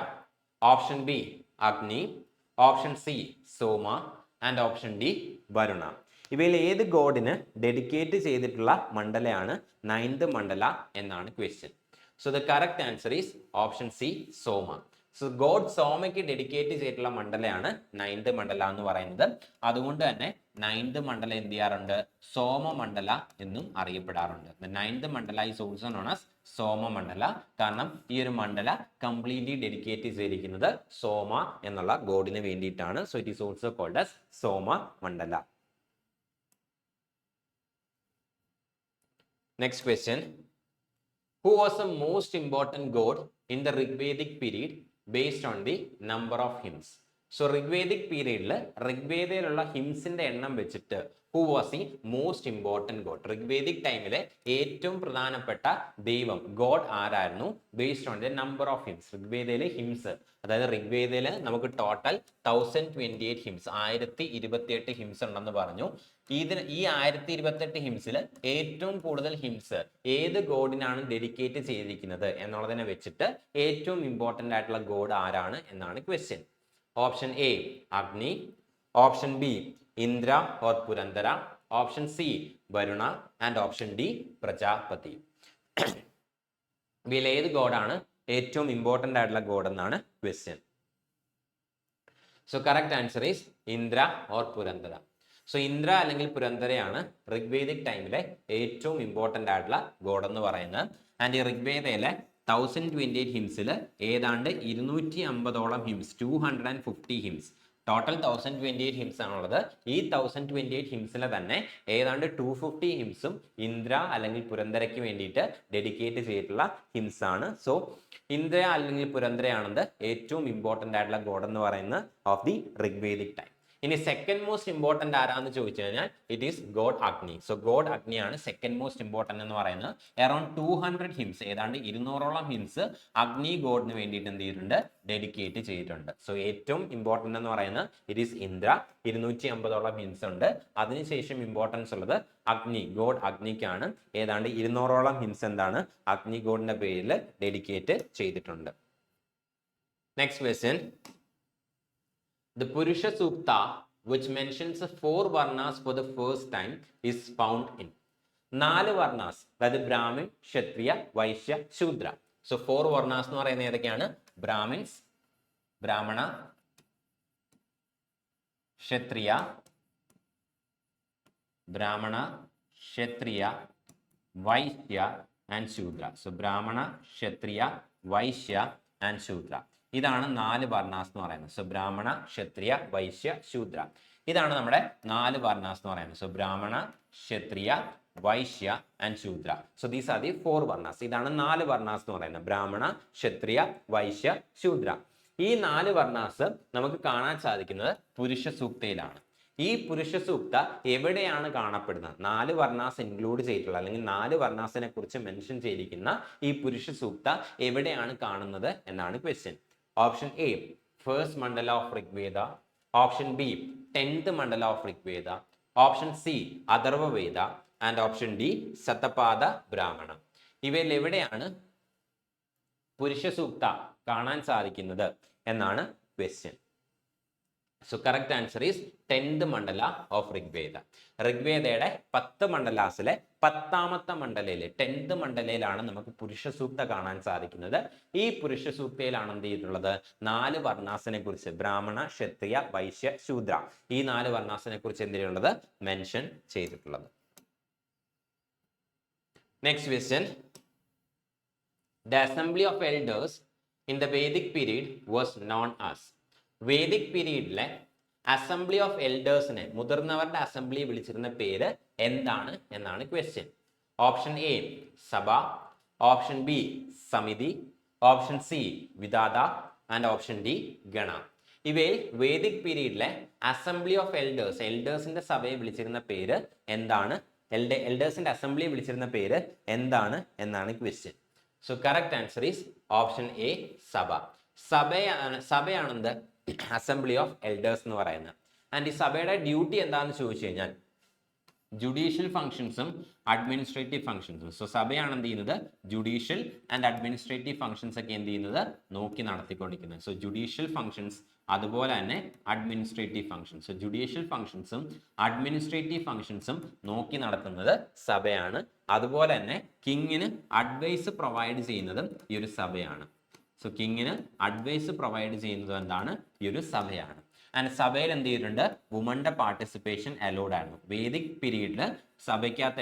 option B Agni, option C Soma and option D Varuna. ഇവയിൽ ഏത് ഗോഡിന് ഡെഡിക്കേറ്റ് ചെയ്തിട്ടുള്ള മണ്ഡലയാണ് 9th മണ്ഡല എന്നാണ് question. So the correct answer is option C Soma. So god സോമയ്ക്ക് ഡെഡിക്കേറ്റ് ചെയ്തിട്ടുള്ള മണ്ഡലയാണ് 9th മണ്ഡല എന്ന് പറയുന്നത്. അതുകൊണ്ട് തന്നെ 9th മണ്ഡല എന്ത് ചെയ്യാറുണ്ട്? സോമ മണ്ഡല എന്നും അറിയപ്പെടാറുണ്ട്. 9th Mandala is also known as Soma മണ്ഡല. കാരണം ഈ ഒരു മണ്ഡല കംപ്ലീറ്റ്ലി ഡെഡിക്കേറ്റ് ചെയ്തിരിക്കുന്നത് സോമ എന്നുള്ള ഗോഡിന് വേണ്ടിയിട്ടാണ്. So it is also called as Soma mandala. Next question, who was the most important god in the Rigvedic period based on the number of hymns? So Rigvedic പീരീഡിൽ ഋഗ്വേദയിലുള്ള ഹിംസിന്റെ എണ്ണം വെച്ചിട്ട് who was the most important god, Rigvedic ടൈമിലെ ഏറ്റവും പ്രധാനപ്പെട്ട ദൈവം ഗോഡ് ആരായിരുന്നു, based on the number of hymns. ഋഗ്വേദയിലെ ഹിംസ്, അതായത് ഋഗ്വേദയിൽ നമുക്ക് ടോട്ടൽ 1028 ഹിംസ്, 1028 ഹിംസ് ഉണ്ടെന്ന് പറഞ്ഞു. ഈ 1028 ഹിംസിൽ ഏറ്റവും കൂടുതൽ ഹിംസ് ഏത് ഗോഡിനാണ് ഡെഡിക്കേറ്റ് ചെയ്തിരിക്കുന്നത് എന്നുള്ളതിനെ വെച്ചിട്ട് ഏറ്റവും ഇമ്പോർട്ടൻ്റ് ആയിട്ടുള്ള ഗോഡ് ആരാണ് എന്നാണ് question. Option A Agni, option B Indra or Purandara, option C Varuna and option D Prajapati. ഇതിൽ ഏത് ഗോഡാണ് ഏറ്റവും ഇമ്പോർട്ടൻ്റ് ആയിട്ടുള്ള ഗോഡ് എന്നാണ് question. So correct answer is Indra or Purandara. So Indra അല്ലെങ്കിൽ പുരന്തരയാണ് ഋഗ്വേദിക് ടൈമിലെ ഏറ്റവും ഇമ്പോർട്ടൻ്റ് ആയിട്ടുള്ള ഗോഡ് എന്ന് പറയുന്നത്. ആൻഡ് ഈ ഋഗ്വേദയിലെ 1028 ഹിംസിൽ ഏതാണ്ട് 250ഓളം ഹിംസ്, 250 ഹിംസ്, ടോട്ടൽ 1028 ഹിംസ് ആണുള്ളത്. ഈ 1028 ഹിംസിലെ തന്നെ ഏതാണ്ട് 250 ഹിംസും ഇന്ദ്ര അല്ലെങ്കിൽ പുരന്തരയ്ക്ക് വേണ്ടിയിട്ട് ഡെഡിക്കേറ്റ് ചെയ്തിട്ടുള്ള ഹിംസ് ആണ്. സോ ഇന്ദ്ര അല്ലെങ്കിൽ പുരന്തരയാണത് ഏറ്റവും ഇമ്പോർട്ടൻ്റ് ആയിട്ടുള്ള ഗോഡ് എന്ന് പറയുന്നത് ഓഫ് ദി ഋഗ്വേദിക് ടൈം. ഇനി സെക്കൻഡ് മോസ്റ്റ് ഇമ്പോർട്ടൻ്റ് ആരാന്ന് ചോദിച്ചു കഴിഞ്ഞാൽ it is god Agni. So god അഗ്നിയാണ് സെക്കൻഡ് മോസ്റ്റ് ഇമ്പോർട്ടൻ്റ് എന്ന് പറയുന്നത്. അറൌണ്ട് 200 ഹിംസ്, ഏതാണ്ട് 200ഓളം ഹിംസ് അഗ്നി ഗോഡിന് വേണ്ടിയിട്ട് എന്ത് ചെയ്തിട്ടുണ്ട്, ഡെഡിക്കേറ്റ് ചെയ്തിട്ടുണ്ട്. സോ ഏറ്റവും ഇമ്പോർട്ടൻ്റ് എന്ന് പറയുന്നത് ഇറ്റ് ഈസ് ഇന്ദ്ര, 250ഓളം ഹിംസ് ഉണ്ട്. അതിനുശേഷം ഇമ്പോർട്ടൻസ് ഉള്ളത് അഗ്നി, ഗോഡ് അഗ്നിക്കാണ്. ഏതാണ്ട് 200ഓളം ഹിംസ് എന്താണ് അഗ്നി ഗോഡിന്റെ പേരിൽ ഡെഡിക്കേറ്റ് ചെയ്തിട്ടുണ്ട്. Next question. The Purusha Sukta, which mentions 4 varnas for the first time, is found in 4 varnas, അതായത് ബ്രാഹ്മിൻ, ക്ഷത്രിയ, വൈശ്യ, ശൂദ്ര. സോ 4 varnas എന്ന് പറയുന്നത് ഏതൊക്കെയാണ്? ബ്രാഹ്മിൻസ്, ബ്രാഹ്മണ, Kshatriya, Vaishya and Shudra. So Brahmana, Kshatriya, Vaishya and Shudra. ഇതാണ് 4 വർണ്ണാസ് എന്ന് പറയുന്നത്. സോ ബ്രാഹ്മണ, ക്ഷത്രിയ, വൈശ്യ, ശൂദ്ര. ഇതാണ് നമ്മുടെ 4 വർണ്ണാസ് എന്ന് പറയുന്നത്. So Brahmana, Kshatriya, Vaishya and Shudra. So these are the 4 varnas. ഇതാണ് 4 വർണ്ണാസ് എന്ന് പറയുന്നത്. ബ്രാഹ്മണ, ക്ഷത്രിയ, വൈശ്യ, ശൂദ്ര. ഈ 4 വർണ്ണാസ് നമുക്ക് കാണാൻ സാധിക്കുന്നത് പുരുഷ സൂക്തയിലാണ്. ഈ പുരുഷ സൂക്ത എവിടെയാണ് കാണപ്പെടുന്നത്? 4 വർണ്ണാസ് ഇൻക്ലൂഡ് ചെയ്തിട്ടുള്ള അല്ലെങ്കിൽ 4 വർണ്ണാസിനെ കുറിച്ച് മെൻഷൻ ചെയ്തിരിക്കുന്ന ഈ പുരുഷ സൂക്ത എവിടെയാണ് കാണുന്നത് എന്നാണ് question. Option A first mandala of Rigveda, option B 10th mandala of Rigveda, option C Atharvaveda and option D Shatapatha Brahmana. ഇവയിൽ എവിടെയാണ് പുരുഷ സൂക്ത കാണാൻ സാധിക്കുന്നത് എന്നാണ് question. So correct answer is 10th mandala of Rigveda. ഋഗ്വേദയുടെ 10 മണ്ഡലാസിലെ 10ാമത്തെ മണ്ഡലയിലെ 10th മണ്ഡലയിലാണ് നമുക്ക് പുരുഷ സൂക്ത കാണാൻ സാധിക്കുന്നത്. ഈ പുരുഷ സൂക്തയിലാണ് എന്ത് ചെയ്തിട്ടുള്ളത്? 4 വർണ്ണാസിനെ കുറിച്ച്, ബ്രാഹ്മണ, ക്ഷത്രിയ, വൈശ്യ, ശൂദ്ര, ഈ 4 വർണ്ണാസിനെ കുറിച്ച് എന്തിനുള്ളത് മെൻഷൻ ചെയ്തിട്ടുള്ളത്. Next question. The assembly of elders in the Vedic period was known as. Vedic പീരീഡിലെ അസംബ്ലി ഓഫ് എൽഡേഴ്സിനെ, മുതിർന്നവരുടെ അസംബ്ലി വിളിച്ചിരുന്ന പേര് എന്താണ് എന്നാണ് question. Option A Sabha, option B Samiti, option C Vidatha and option D Gana. ഇവയിൽ വേദിക് പീരീഡിലെ അസംബ്ലി ഓഫ് എൽഡേഴ്സ്, എൽഡേഴ്സിന്റെ സഭയെ വിളിച്ചിരുന്ന പേര് എന്താണ്? എൽഡേഴ്സിന്റെ അസംബ്ലിയെ വിളിച്ചിരുന്ന പേര് എന്താണ് എന്നാണ് question. So correct answer is option A സഭ. സഭയാണെന്ത് അസംബ്ലി ഓഫ് എൽഡേഴ്സ് എന്ന് പറയുന്നത്. ആൻഡ് ഈ സഭയുടെ ഡ്യൂട്ടി എന്താണെന്ന് ചോദിച്ചു കഴിഞ്ഞാൽ ജുഡീഷ്യൽ ഫംഗ്ഷൻസും അഡ്മിനിസ്ട്രേറ്റീവ് ഫംഗ്ഷൻസും. സോ സഭയാണ് എന്ത് ചെയ്യുന്നത്? ജുഡീഷ്യൽ ആൻഡ് അഡ്മിനിസ്ട്രേറ്റീവ് ഫംഗ്ഷൻസ് ഒക്കെ എന്ത് ചെയ്യുന്നത്? നോക്കി നടത്തിക്കൊണ്ടിരിക്കുന്നത്. സോ ജുഡീഷ്യൽ ഫംഗ്ഷൻസ് അതുപോലെ തന്നെ അഡ്മിനിസ്ട്രേറ്റീവ് ഫംഗ്ഷൻസ്. സോ ജുഡീഷ്യൽ ഫംഗ്ഷൻസും അഡ്മിനിസ്ട്രേറ്റീവ് ഫംഗ്ഷൻസും നോക്കി നടത്തുന്നത് സഭയാണ്. അതുപോലെ തന്നെ കിങ്ങിന് അഡ്വൈസ് പ്രൊവൈഡ് ചെയ്യുന്നതും ഈ ഒരു സഭയാണ്. സോ കിങ്ങിന് അഡ്വൈസ് പ്രൊവൈഡ് ചെയ്യുന്നത് എന്താണ്? ഈ ഒരു സഭയാണ്. ആൻഡ് സഭയിൽ എന്ത് ചെയ്തിട്ടുണ്ട്? വുമന്റെ പാർട്ടിസിപ്പേഷൻ അലൗഡ് ആയിരുന്നു. വേദിക് പീരീഡിൽ സഭയ്ക്കകത്ത്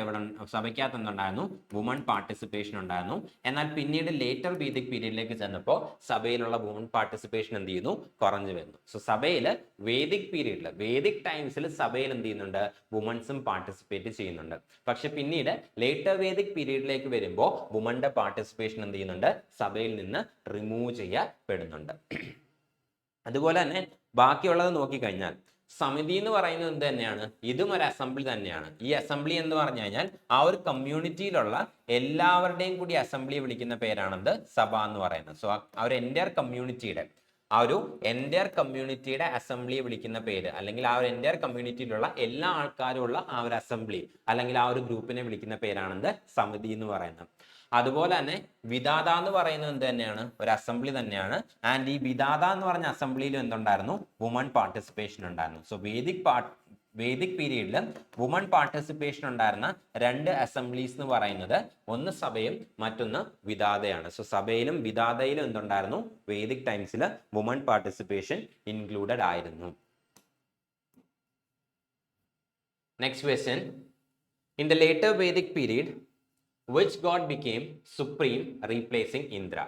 എന്തുണ്ടായിരുന്നു? വുമൺ പാർട്ടിസിപ്പേഷൻ ഉണ്ടായിരുന്നു. എന്നാൽ പിന്നീട് ലേറ്റർ വേദിക് പീരീഡിലേക്ക് ചെന്നപ്പോൾ സഭയിലുള്ള വുമൺ പാർട്ടിസിപ്പേഷൻ എന്ത് ചെയ്യുന്നു? കുറഞ്ഞു വരുന്നു. സോ സഭയിൽ വേദിക് പീരീഡിൽ, വേദിക് ടൈംസിൽ സഭയിൽ എന്ത് ചെയ്യുന്നുണ്ട്? വുമൺസും പാർട്ടിസിപ്പേറ്റ് ചെയ്യുന്നുണ്ട്. പക്ഷെ പിന്നീട് ലേറ്റർ വേദിക് പീരീഡിലേക്ക് വരുമ്പോൾ വുമന്റെ പാർട്ടിസിപ്പേഷൻ എന്ത് ചെയ്യുന്നുണ്ട്? സഭയിൽ നിന്ന് റിമൂവ് ചെയ്യപ്പെടുന്നുണ്ട്. അതുപോലെ തന്നെ ബാക്കിയുള്ളത് നോക്കിക്കഴിഞ്ഞാൽ സമിതി എന്ന് പറയുന്നത് എന്ത് തന്നെയാണ്? ഇതും ഒരു അസംബ്ലി തന്നെയാണ്. ഈ അസംബ്ലി എന്ന് പറഞ്ഞു കഴിഞ്ഞാൽ ആ ഒരു കമ്മ്യൂണിറ്റിയിലുള്ള എല്ലാവരുടെയും കൂടി അസംബ്ലി വിളിക്കുന്ന പേരാണെന്ത്? സഭ എന്ന് പറയുന്നത്. സോ ആ ഒരു എൻ്റയർ കമ്മ്യൂണിറ്റിയുടെ അസംബ്ലിയെ വിളിക്കുന്ന പേര്, അല്ലെങ്കിൽ ആ ഒരു എൻ്റയർ കമ്മ്യൂണിറ്റിയിലുള്ള എല്ലാ ആൾക്കാരും ഉള്ള ആ ഒരു അസംബ്ലി അല്ലെങ്കിൽ ആ ഒരു ഗ്രൂപ്പിനെ വിളിക്കുന്ന പേരാണെന്ത്? സമിതി എന്ന് പറയുന്നത്. അതുപോലെ തന്നെ വിദാത എന്ന് പറയുന്നത് എന്ത് തന്നെയാണ്? ഒരു അസംബ്ലി തന്നെയാണ്. ആൻഡ് ഈ വിദാത എന്ന് പറഞ്ഞ അസംബ്ലിയിൽ എന്തുണ്ടായിരുന്നു? വുമൺ പാർട്ടിസിപ്പേഷൻ ഉണ്ടായിരുന്നു. സോ വേദിക് പീരീഡിൽ വുമൺ പാർട്ടിസിപ്പേഷൻ ഉണ്ടായിരുന്ന രണ്ട് അസംബ്ലീസ് എന്ന് പറയുന്നത് ഒന്ന് സഭയും മറ്റൊന്ന് വിദാതയാണ്. സോ സഭയിലും വിദാതയിലും എന്തുണ്ടായിരുന്നു? വേദിക് ടൈംസിൽ വുമൺ പാർട്ടിസിപ്പേഷൻ ഇൻക്ലൂഡഡ് ആയിരുന്നു. Next question. In the later Vedic period which god became supreme replacing Indra?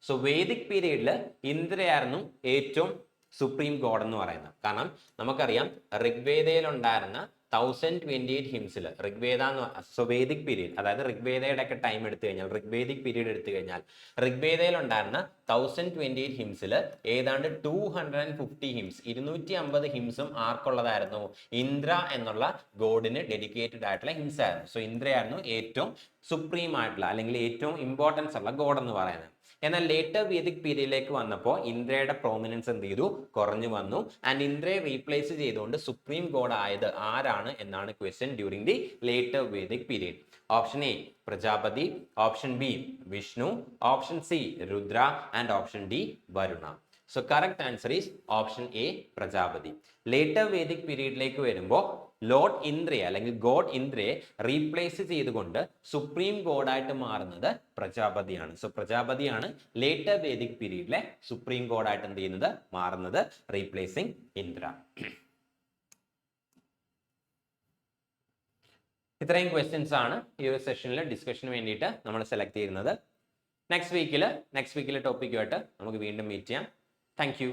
So Vedic പീരീഡിൽ ഇന്ദ്രയായിരുന്നു ഏറ്റവും സുപ്രീം ഗോഡ് എന്ന് പറയുന്നത്. കാരണം നമുക്കറിയാം ഋഗ്വേദയിൽ ഉണ്ടായിരുന്ന 1028 ഹിംസിൽ ഋഗ്വേദ എന്ന് സോ വേദിക് പീരീഡ്, അതായത് ഋഗ്വേദയുടെ ഒക്കെ ടൈം എടുത്തു കഴിഞ്ഞാൽ, ഋഗ്വേദിക് പീരീഡ് എടുത്തു കഴിഞ്ഞാൽ ഋഗ്വേദയിൽ ഉണ്ടായിരുന്ന 1028 ഹിംസിൽ ഏതാണ്ട് 250 ഹിംസ് 250 ഹിംസും ആർക്കുള്ളതായിരുന്നു? ഇന്ദ്ര എന്നുള്ള ഗോഡിന് ഡെഡിക്കേറ്റഡ് ആയിട്ടുള്ള ഹിംസ് ആയിരുന്നു. സോ ഇന്ദ്രയായിരുന്നു ഏറ്റവും സുപ്രീം ആയിട്ടുള്ള അല്ലെങ്കിൽ ഏറ്റവും ഇമ്പോർട്ടൻസ് ഉള്ള ഗോഡ് എന്ന് പറയുന്നത്. എന്നാൽ ലേറ്റർ വേദിക് പീരീഡിലേക്ക് വന്നപ്പോൾ ഇന്ദ്രയുടെ പ്രോമിനൻസ് എന്ത് ചെയ്തു? കുറഞ്ഞു വന്നു. ആൻഡ് ഇന്ദ്രയെ റീപ്ലേസ് ചെയ്തുകൊണ്ട് സുപ്രീം ഗോഡ് ആയത് ആരാണ് എന്നാണ് question during the later Vedic period. Option A Prajapati, option B Vishnu, option C Rudra and option D Varuna. So correct answer is option A Prajapati. Later Vedic പീരീഡിലേക്ക് വരുമ്പോൾ ലോർഡ് ഇന്ദ്രയെ അല്ലെങ്കിൽ ഗോഡ് ഇന്ദ്രയെ റീപ്ലേസ് ചെയ്തുകൊണ്ട് സുപ്രീം ഗോഡായിട്ട് മാറുന്നത് പ്രജാപതിയാണ്. സോ പ്രജാപതിയാണ് ലേറ്റർ വേദിക് പീരീഡിലെ സുപ്രീം ഗോഡായിട്ട് എന്ത് ചെയ്യുന്നത്? മാറുന്നത്, റീപ്ലേസിങ് ഇന്ദ്ര. ഇത്രയും ക്വസ്റ്റ്യൻസ് ആണ് ഈ ഒരു സെഷനിൽ ഡിസ്കഷന് വേണ്ടിയിട്ട് നമ്മൾ സെലക്ട് ചെയ്യുന്നത്. നെക്സ്റ്റ് വീക്കിൽ ടോപ്പിക്കുമായിട്ട് നമുക്ക് വീണ്ടും മീറ്റ് ചെയ്യാം. Thank you.